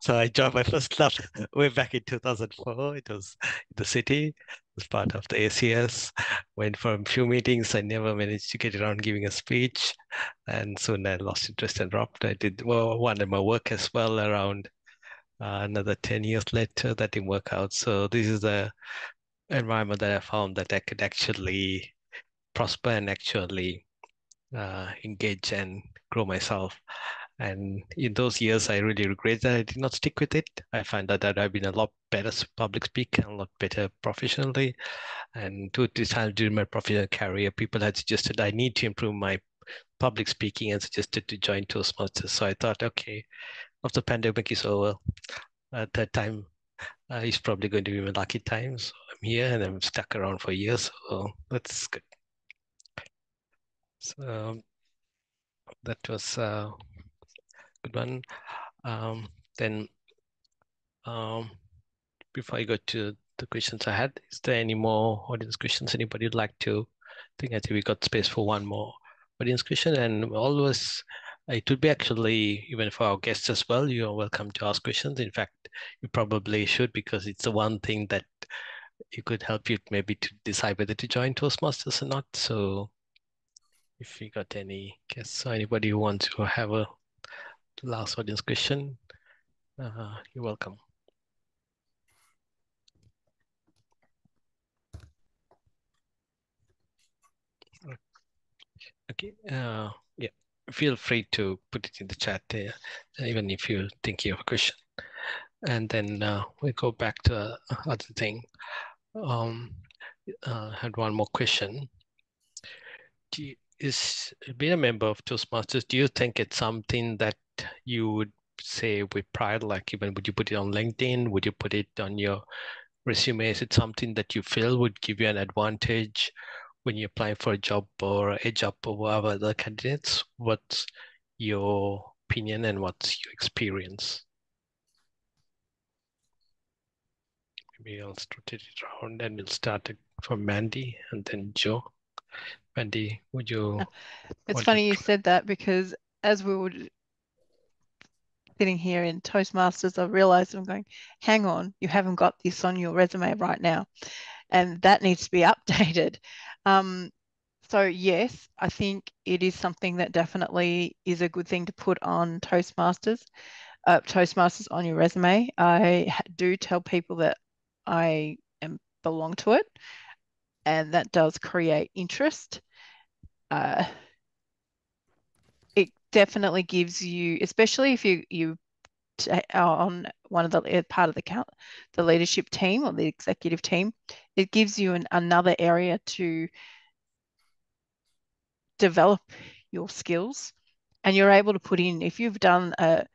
So I joined my first club way back in 2004. It was in the city. It was part of the ACS. Went for a few meetings. I never managed to get around giving a speech, and soon I lost interest and dropped. I did one of my work as well around another 10 years later. That didn't work out. So this is the environment that I found that I could actually prosper and actually engage and grow myself. And in those years, I really regret that I did not stick with it. I find that I've been a lot better public speaker, a lot better professionally. And to this time during my professional career, people had suggested I need to improve my public speaking and suggested to join Toastmasters. So I thought, okay, after the pandemic is over, at that time, it's probably going to be my lucky time. So I'm here and I'm stuck around for years. So that's good. So that was a good one. Then before I go to the questions I had, is there any more audience questions anybody would like to? I think we got space for one more audience question, and always it would be actually even for our guests as well. You are welcome to ask questions. In fact, you probably should, because it's the one thing that it could help you maybe to decide whether to join Toastmasters or not. So if you got any guests or anybody who wants to have a the last audience question. You're welcome. Okay. Yeah. Feel free to put it in the chat there, even if you think you have a question. And then we go back to other thing. Had one more question. Is being a member of Toastmasters, do you think it's something that you would say with pride? Like, even would you put it on LinkedIn? Would you put it on your resume? Is it something that you feel would give you an advantage when you apply for a job or edge up over other candidates? What's your opinion and what's your experience? Maybe I'll rotate it around and we'll start it from Mandy and then Joe. Mandy, would you? It's funny you said that, because as we were sitting here in Toastmasters, I realized I'm going, hang on, you haven't got this on your resume right now, and that needs to be updated. So yes, I think it is something that definitely is a good thing to put on Toastmasters on your resume. I do tell people that I belong to it, and that does create interest. It definitely gives you, especially if you are on one of the part of the leadership team or the executive team, it gives you another area to develop your skills, and you're able to put in, if you've done an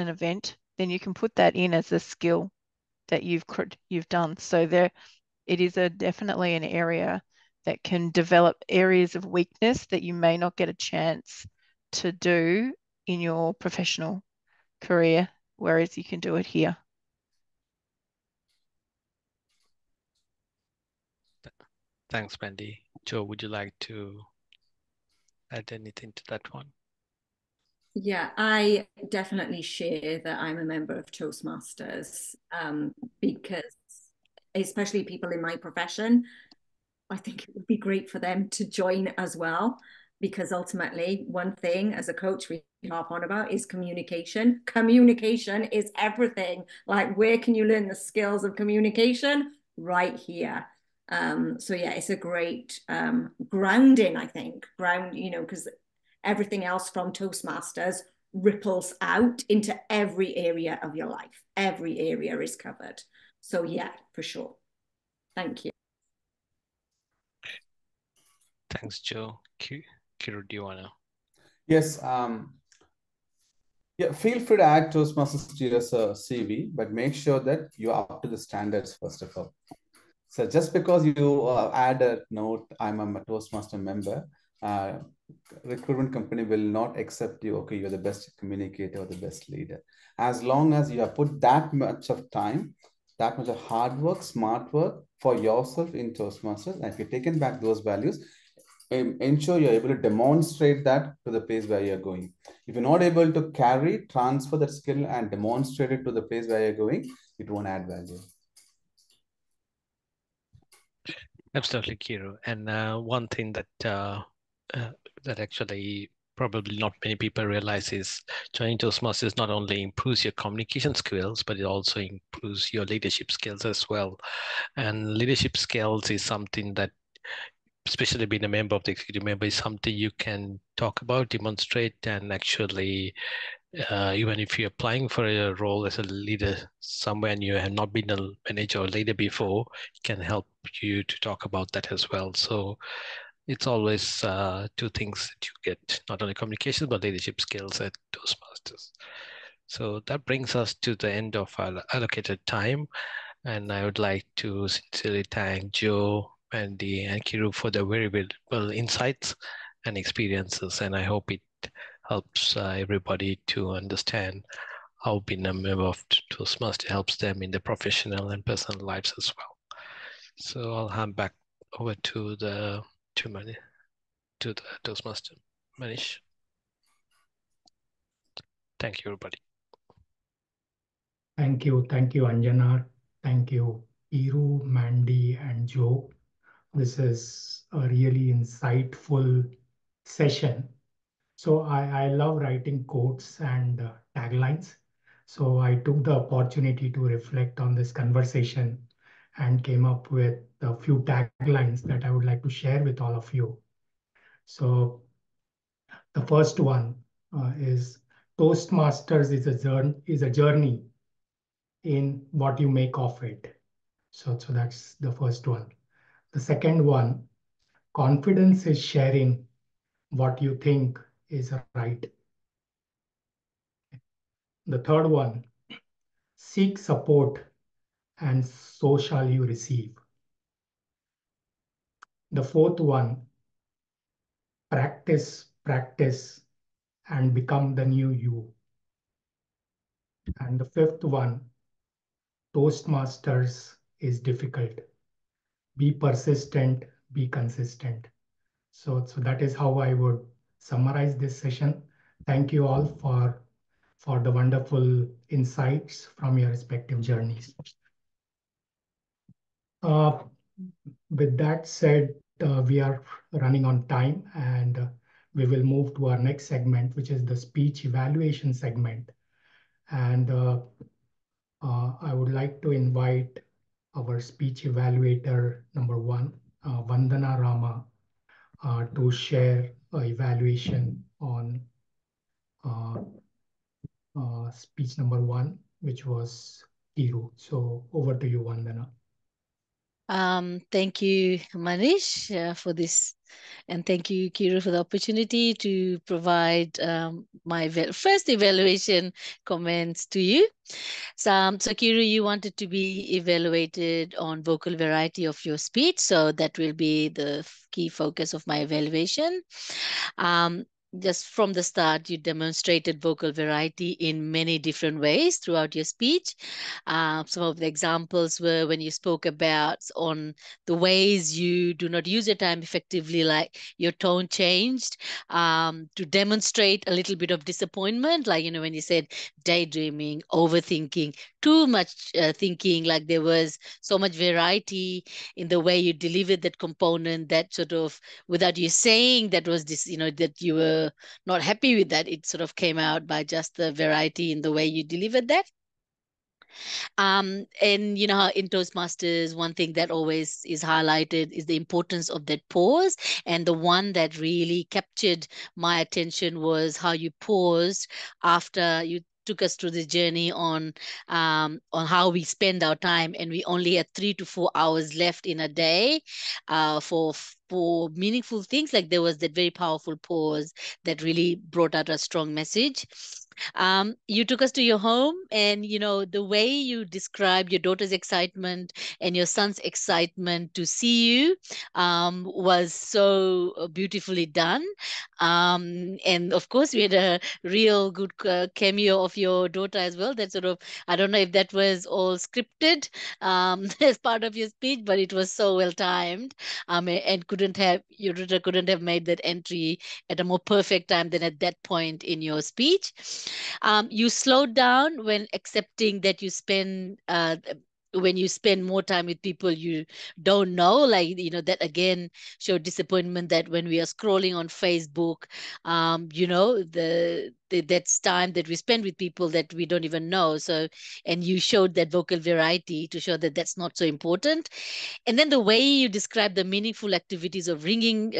event, then you can put that in as a skill that you've done. So there, it is definitely an area that can develop areas of weakness that you may not get a chance to do in your professional career, whereas you can do it here. Thanks, Mandy. Joe, would you like to add anything to that one? Yeah, I definitely share that I'm a member of Toastmasters, because especially people in my profession, I think it would be great for them to join as well, because ultimately one thing as a coach we harp on about is communication. Communication is everything. Like, where can you learn the skills of communication? Right here. So yeah, it's a great grounding, I think. Because everything else from Toastmasters ripples out into every area of your life. Every area is covered. So yeah, for sure. Thank you. Thanks, Joe. Kiru, do you want to? Yes. Yeah, feel free to add Toastmasters to your CV, but make sure that you're up to the standards first of all. So just because you add a note, I'm a Toastmaster member, recruitment company will not accept you, okay, you're the best communicator or the best leader. As long as you have put that much of time, that much of hard work, smart work for yourself in Toastmasters, and if you've taken back those values, ensure you're able to demonstrate that to the place where you're going. If you're not able to transfer that skill and demonstrate it to the place where you're going, it won't add value. Absolutely, Kiru. And one thing that that actually probably not many people realize is joining Toastmasters not only improves your communication skills, but it also improves your leadership skills as well. And leadership skills is something that, especially being a member of the executive member, is something you can talk about, demonstrate, and actually even if you're applying for a role as a leader somewhere and you have not been a manager or leader before, it can help you to talk about that as well. So it's always two things that you get, not only communication, but leadership skills at Toastmasters. So that brings us to the end of our allocated time. And I would like to sincerely thank Joe, Mandy, and Kiru for their very valuable insights and experiences. And I hope it helps everybody to understand how being a member of Toastmasters helps them in their professional and personal lives as well. So I'll hand back over to the Toastmaster Manish. Thank you, everybody. Thank you, Anjana. Thank you, Iru, Mandy, and Joe. This is a really insightful session. So I love writing quotes and taglines. So I took the opportunity to reflect on this conversation and came up with a few taglines that I would like to share with all of you. So the first one is Toastmasters is a journey in what you make of it. So that's the first one. The second one, confidence is sharing what you think is right. The third one, seek support and so shall you receive. The fourth one, practice and become the new you. And the fifth one, Toastmasters is difficult. Be persistent, be consistent. So that is how I would summarize this session. Thank you all for the wonderful insights from your respective journeys. With that said, we are running on time and we will move to our next segment, which is the speech evaluation segment. And I would like to invite our speech evaluator number one, Vandana Rama, to share evaluation on speech number one, which was Kiru. So over to you, Vandana. Thank you, Manish, for this. And thank you, Kiru, for the opportunity to provide my first evaluation comments to you. So Kiru, you wanted to be evaluated on vocal variety of your speech. So that will be the key focus of my evaluation. Um, just from the start, you demonstrated vocal variety in many different ways throughout your speech. Some of the examples were when you spoke about on the ways you do not use your time effectively, like your tone changed to demonstrate a little bit of disappointment, like, when you said daydreaming, overthinking, too much thinking, like there was so much variety in the way you delivered that component that sort of, without you saying that was this, that you were not happy with that, it sort of came out by just the variety in the way you delivered that. And in Toastmasters, one thing that always is highlighted is the importance of that pause. And the one that really captured my attention was how you paused after you took us through the journey on how we spend our time, and we only had 3 to 4 hours left in a day for meaningful things. Like there was that very powerful pause that really brought out a strong message. You took us to your home, and the way you described your daughter's excitement and your son's excitement to see you was so beautifully done. And of course, we had a real good cameo of your daughter as well. That sort of, I don't know if that was all scripted as part of your speech, but it was so well timed. And your daughter couldn't have made that entry at a more perfect time than at that point in your speech. You slowed down when accepting that when you spend more time with people you don't know, like that again showed disappointment that when we are scrolling on Facebook, that's time that we spend with people that we don't even know. So, and you showed that vocal variety to show that that's not so important. And then the way you describe the meaningful activities of reading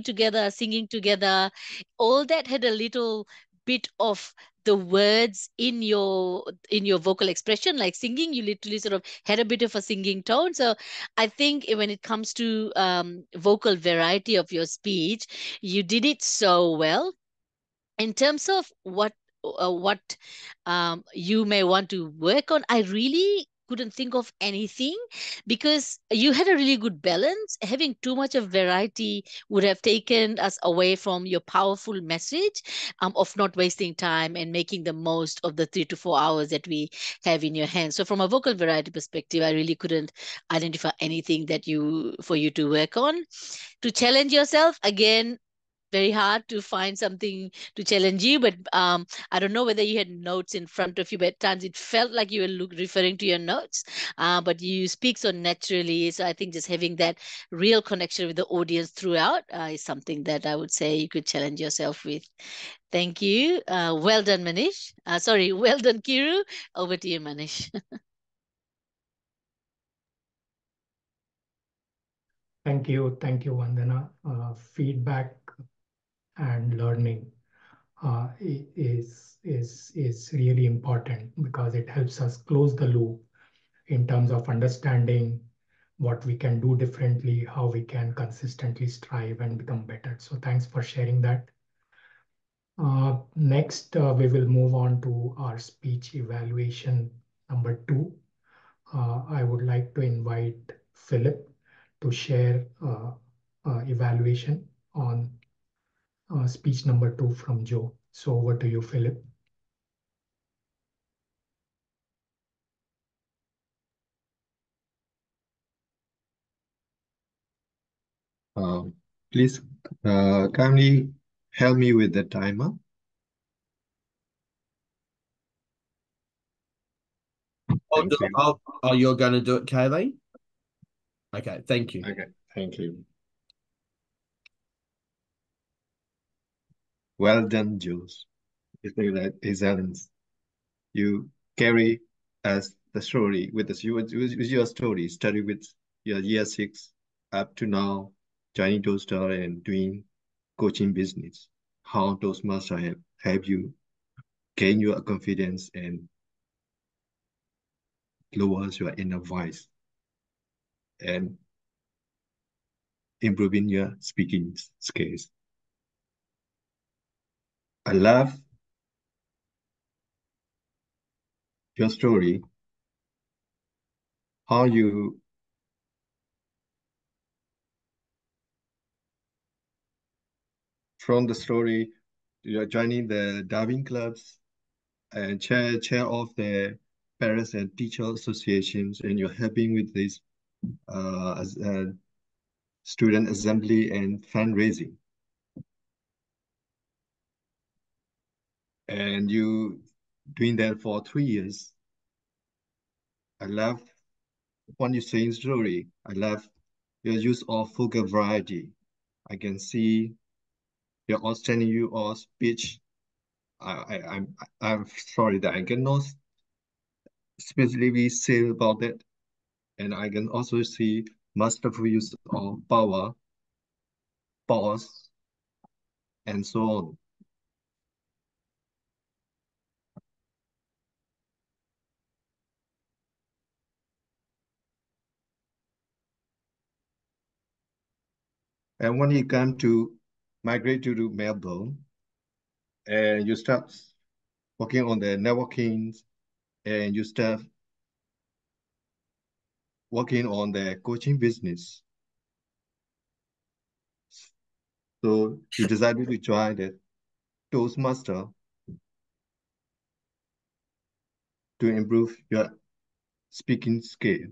together, singing together, all that had a little bit of the words in your vocal expression. Like singing, you literally sort of had a bit of a singing tone. So I think when it comes to vocal variety of your speech, you did it so well. In terms of what you may want to work on, I really couldn't think of anything, because you had a really good balance. Having too much of variety would have taken us away from your powerful message of not wasting time and making the most of the 3 to 4 hours that we have in your hands. So from a vocal variety perspective, I really couldn't identify anything for you to work on. To challenge yourself again, very hard to find something to challenge you, but I don't know whether you had notes in front of you, but at times it felt like you were referring to your notes, but you speak so naturally. So I think just having that real connection with the audience throughout is something that I would say you could challenge yourself with. Thank you. Well done, Manish. Sorry, well done, Kiru. Over to you, Manish. Thank you, Vandana. Feedback and learning is really important because it helps us close the loop in terms of understanding what we can do differently, how we can consistently strive and become better. So thanks for sharing that. Next, we will move on to our speech evaluation number 2. I would like to invite Philip to share evaluation on speech number 2 from Joe. So over to you, Philip. Please kindly help me with the timer. Thank you. Oh, you're going to do it, Kaylee? Okay, thank you. Okay, thank you. Well done, Jules. Excellence. You carry as the story with us. With your story, study with your year 6 up to now, joining Toaster and doing coaching business. How Toastmaster help you gain your confidence and lowers your inner voice and improving your speaking skills. I love your story, how you from the story, you're joining the diving clubs and chair of the parents and teacher associations, and you're helping with this student assembly and fundraising. And you doing that for 3 years. I love what you say in story. I love your use of vocal variety. I can see your outstanding use of speech. I'm sorry that I cannot specifically say about that. And I can also see masterful use of power, pause, and so on. And when you come to migrate to Melbourne, and you start working on the networking, and you start working on the coaching business. So you decided to join the Toastmaster to improve your speaking skill.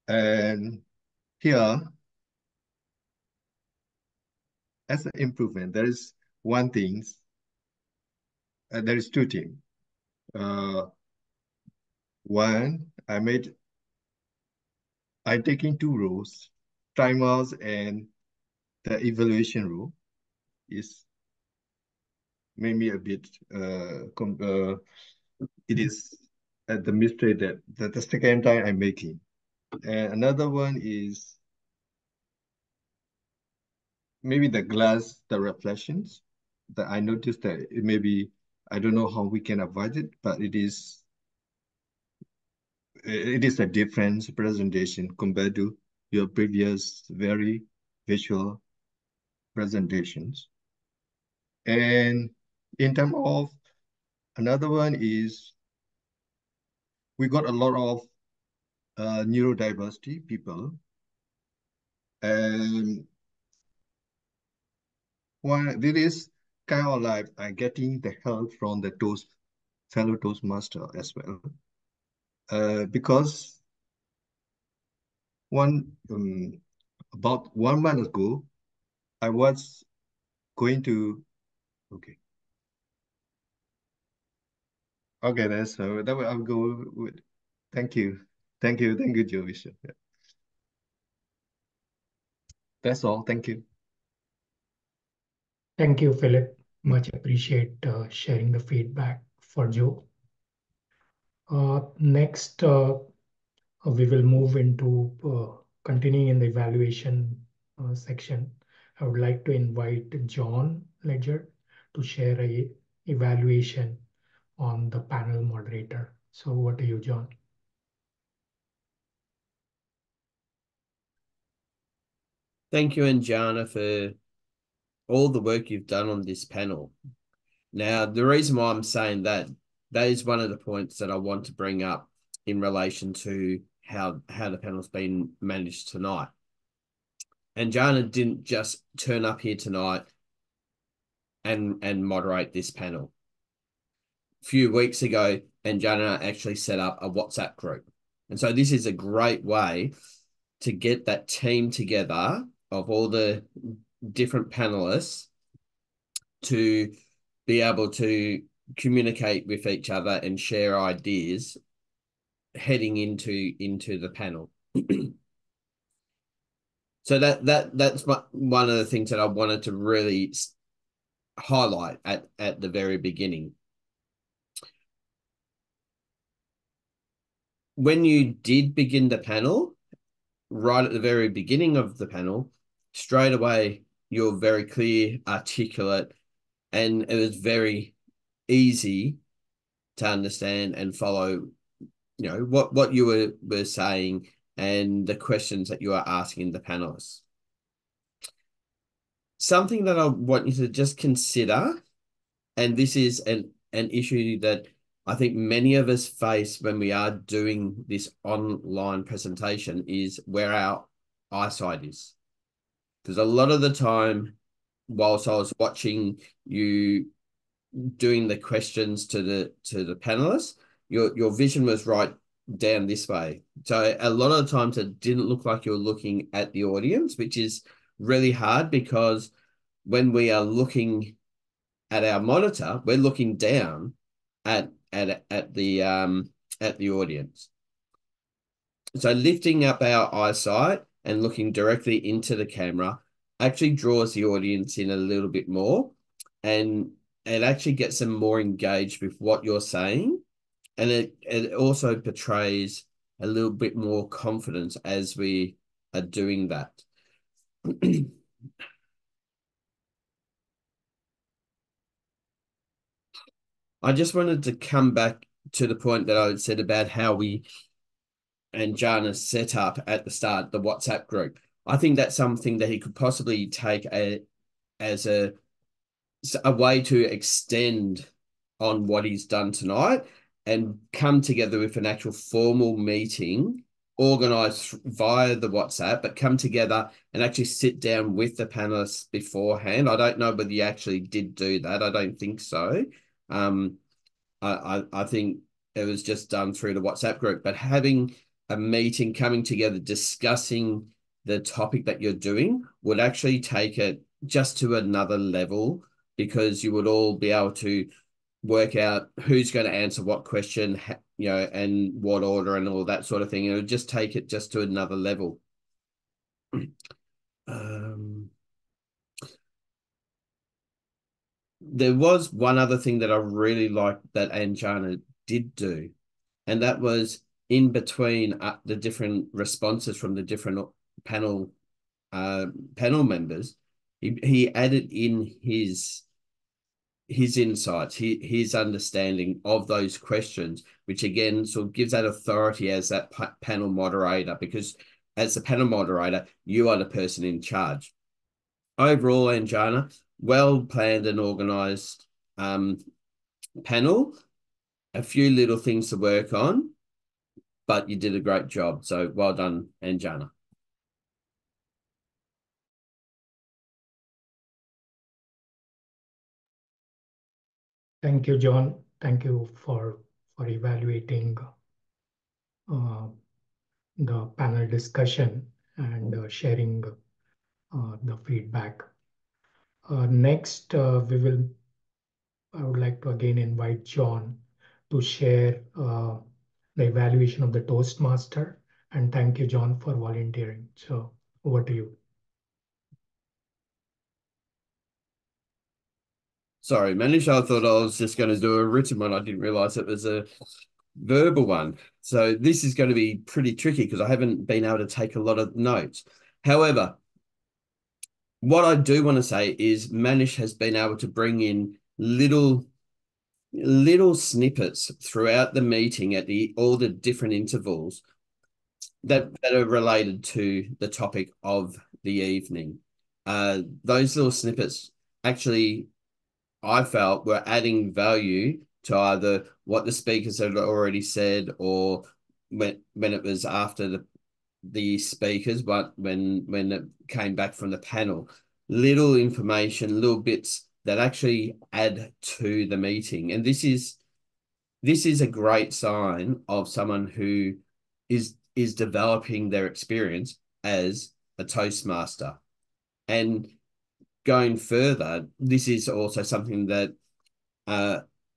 And here, as an improvement, there is one thing, there is two things. One, I'm taking 2 roles, timers and the evaluation role is maybe a bit, it is at the mistake that the second time I'm making. And another one is maybe the glass, the reflections that I noticed that it may be, I don't know how we can avoid it, but it is a different presentation compared to your previous very visual presentations. And in terms of another one is we got a lot of neurodiversity people. And one, this is kind of like getting the help from the fellow Toastmaster as well. Because one, about 1 month ago, I was going to, okay. Okay, that's so that I'll go with. Thank you. Thank you, Joe Bishop. Yeah. That's all. Thank you. Thank you, Philip. Much appreciate sharing the feedback for Joe. Next, we will move into continuing in the evaluation section. I would like to invite John Ledger to share a evaluation on the panel moderator. So what do you, John? Thank you, Anjana, for all the work you've done on this panel. Now, the reason why I'm saying that is one of the points that I want to bring up in relation to how the panel's been managed tonight. Anjana didn't just turn up here tonight and moderate this panel. A few weeks ago, Anjana actually set up a WhatsApp group. And so this is a great way to get that team together of all the different panelists to be able to communicate with each other and share ideas heading into the panel. So that's one of the things that I wanted to really highlight at the very beginning. When you did begin the panel, right at the very beginning of the panel, straight away, you're very clear, articulate, and it was very easy to understand and follow, you know, what you were saying and the questions that you are asking the panelists. Something that I want you to just consider, and this is an issue that I think many of us face when we are doing this online presentation, is where our eyesight is. Because a lot of the time, whilst I was watching you doing the questions to the panelists, your vision was right down this way. So a lot of the times it didn't look like you were looking at the audience, which is really hard, because when we are looking at our monitor, we're looking down at the audience. So lifting up our eyesight and looking directly into the camera actually draws the audience in a little bit more, and it actually gets them more engaged with what you're saying, and it also portrays a little bit more confidence as we are doing that. I just wanted to come back to the point that I had said about how we and Jana set up at the start the WhatsApp group. I think that's something that he could possibly take as a way to extend on what he's done tonight and come together with an actual formal meeting organized via the WhatsApp, but come together and actually sit down with the panelists beforehand. I don't know whether you actually did do that. I don't think so. I think it was just done through the WhatsApp group, but having a meeting, coming together, discussing the topic that you're doing would actually take it just to another level, because you would all be able to work out who's going to answer what question, you know, and what order and all that sort of thing. It would just take it just to another level. There was one other thing that I really liked that Anjana did do, and that was in between the different responses from the different panel members, he added in his insights, his understanding of those questions, which again sort of gives that authority as that panel moderator, because as the panel moderator, you are the person in charge. Overall, Anjana, well planned and organized panel, a few little things to work on, but you did a great job. So well done, Anjana. Thank you, John. Thank you for evaluating the panel discussion. and sharing the feedback. Next, I would like to again invite John to share the evaluation of the Toastmaster. And thank you, John, for volunteering. So over to you. Sorry, Manish, I thought I was just going to do a written one. I didn't realize it was a verbal one. So this is going to be pretty tricky because I haven't been able to take a lot of notes. However, what I do want to say is Manish has been able to bring in little snippets throughout the meeting at all the different intervals that are related to the topic of the evening. Those little snippets actually, I felt, were adding value to either what the speakers had already said or when it was after the speakers, but when it came back from the panel, little information, little bits that actually add to the meeting. And this is a great sign of someone who is developing their experience as a Toastmaster. And going further, this is also something that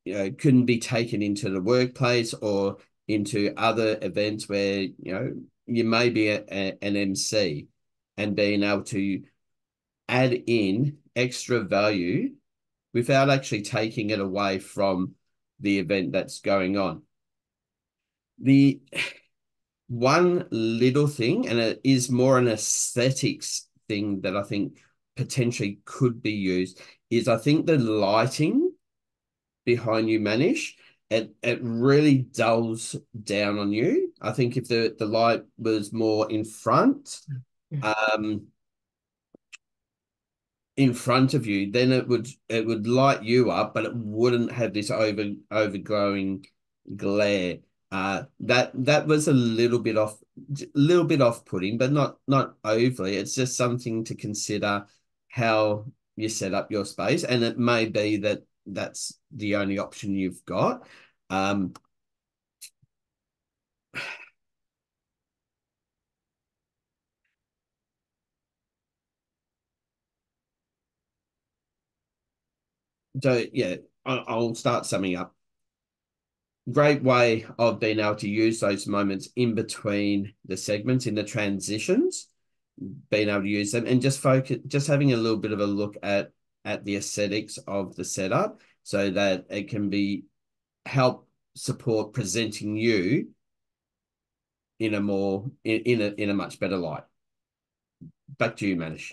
couldn't be taken into the workplace or into other events where you may be an MC, and being able to add in extra value without actually taking it away from the event that's going on. The one little thing, and it is more an aesthetics thing that I think potentially could be used, is I think the lighting behind you, Manish, it really dulls down on you. I think if the light was more in front, in front of you, then it would light you up, but it wouldn't have this overglowing glare. That was a little bit off-putting, but not overly. It's just something to consider how you set up your space, and it may be that that's the only option you've got. So yeah, I'll start summing up. Great way of being able to use those moments in between the segments, in the transitions, being able to use them, and just having a little bit of a look at the aesthetics of the setup so that it can help support presenting you in a much better light. Back to you, Manish.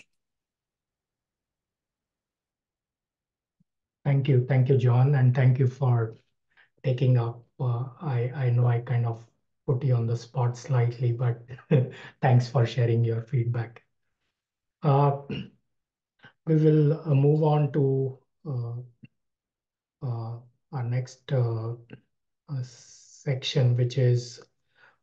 Thank you, John, and thank you for taking up. I know I kind of put you on the spot slightly, but thanks for sharing your feedback. We will move on to our next section, which is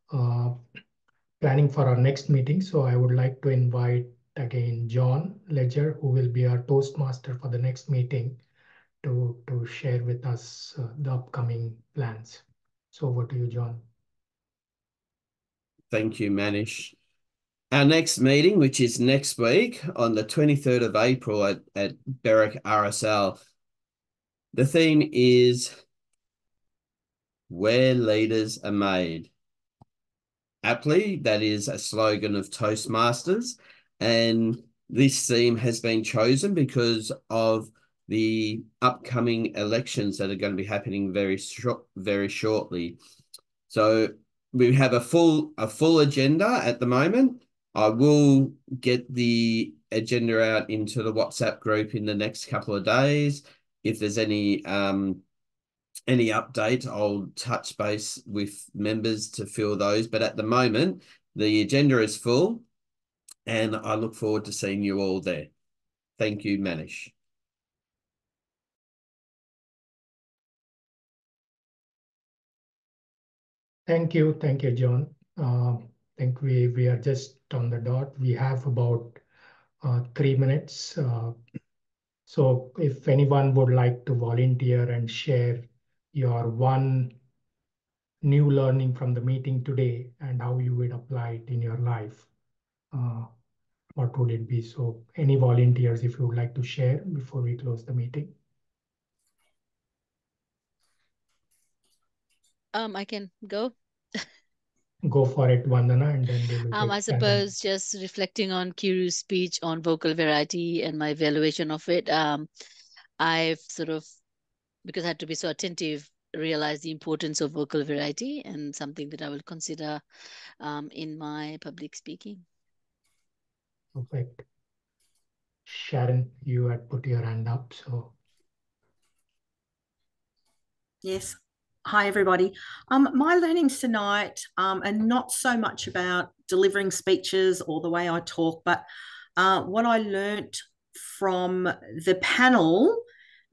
planning for our next meeting. So I would like to invite again John Ledger, who will be our Toastmaster for the next meeting, to share with us the upcoming plans. So over to you, John. Thank you, Manish. Our next meeting, which is next week on the 23rd of April at Berwick RSL, the theme is Where Leaders Are Made. Aptly, that is a slogan of Toastmasters, and this theme has been chosen because of the upcoming elections that are going to be happening very shortly. So we have a full agenda at the moment. I will get the agenda out into the WhatsApp group in the next couple of days. If there's any update, I'll touch base with members to fill those. But at the moment, the agenda is full, and I look forward to seeing you all there. Thank you, Manish. Thank you, John. I think we are just on the dot. We have about 3 minutes. So if anyone would like to volunteer and share your one new learning from the meeting today and how you would apply it in your life, what would it be? So any volunteers, if you would like to share before we close the meeting? I can go. Go for it, Vandana, and then we will I take suppose just reflecting on Kiru's speech on vocal variety and my evaluation of it, I've sort of, because I had to be so attentive, realized the importance of vocal variety and something that I will consider in my public speaking. Perfect. Sharon, you had put your hand up, so. Yes. Hi, everybody. My learnings tonight are not so much about delivering speeches or the way I talk, but what I learnt from the panel,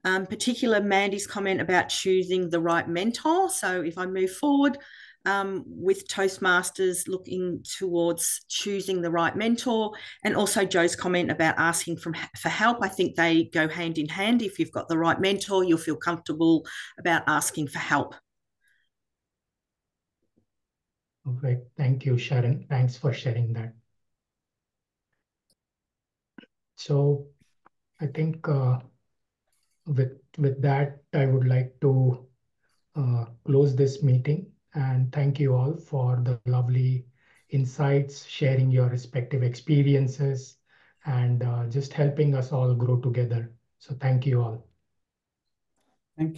particular Mandy's comment about choosing the right mentor. So if I move forward with Toastmasters, looking towards choosing the right mentor, and also Joe's comment about asking for help. I think they go hand in hand. If you've got the right mentor, you'll feel comfortable about asking for help. Perfect. Thank you, Sharon. Thanks for sharing that. So I think with that, I would like to close this meeting, and thank you all for the lovely insights, sharing your respective experiences, and just helping us all grow together. So thank you all. Thank you.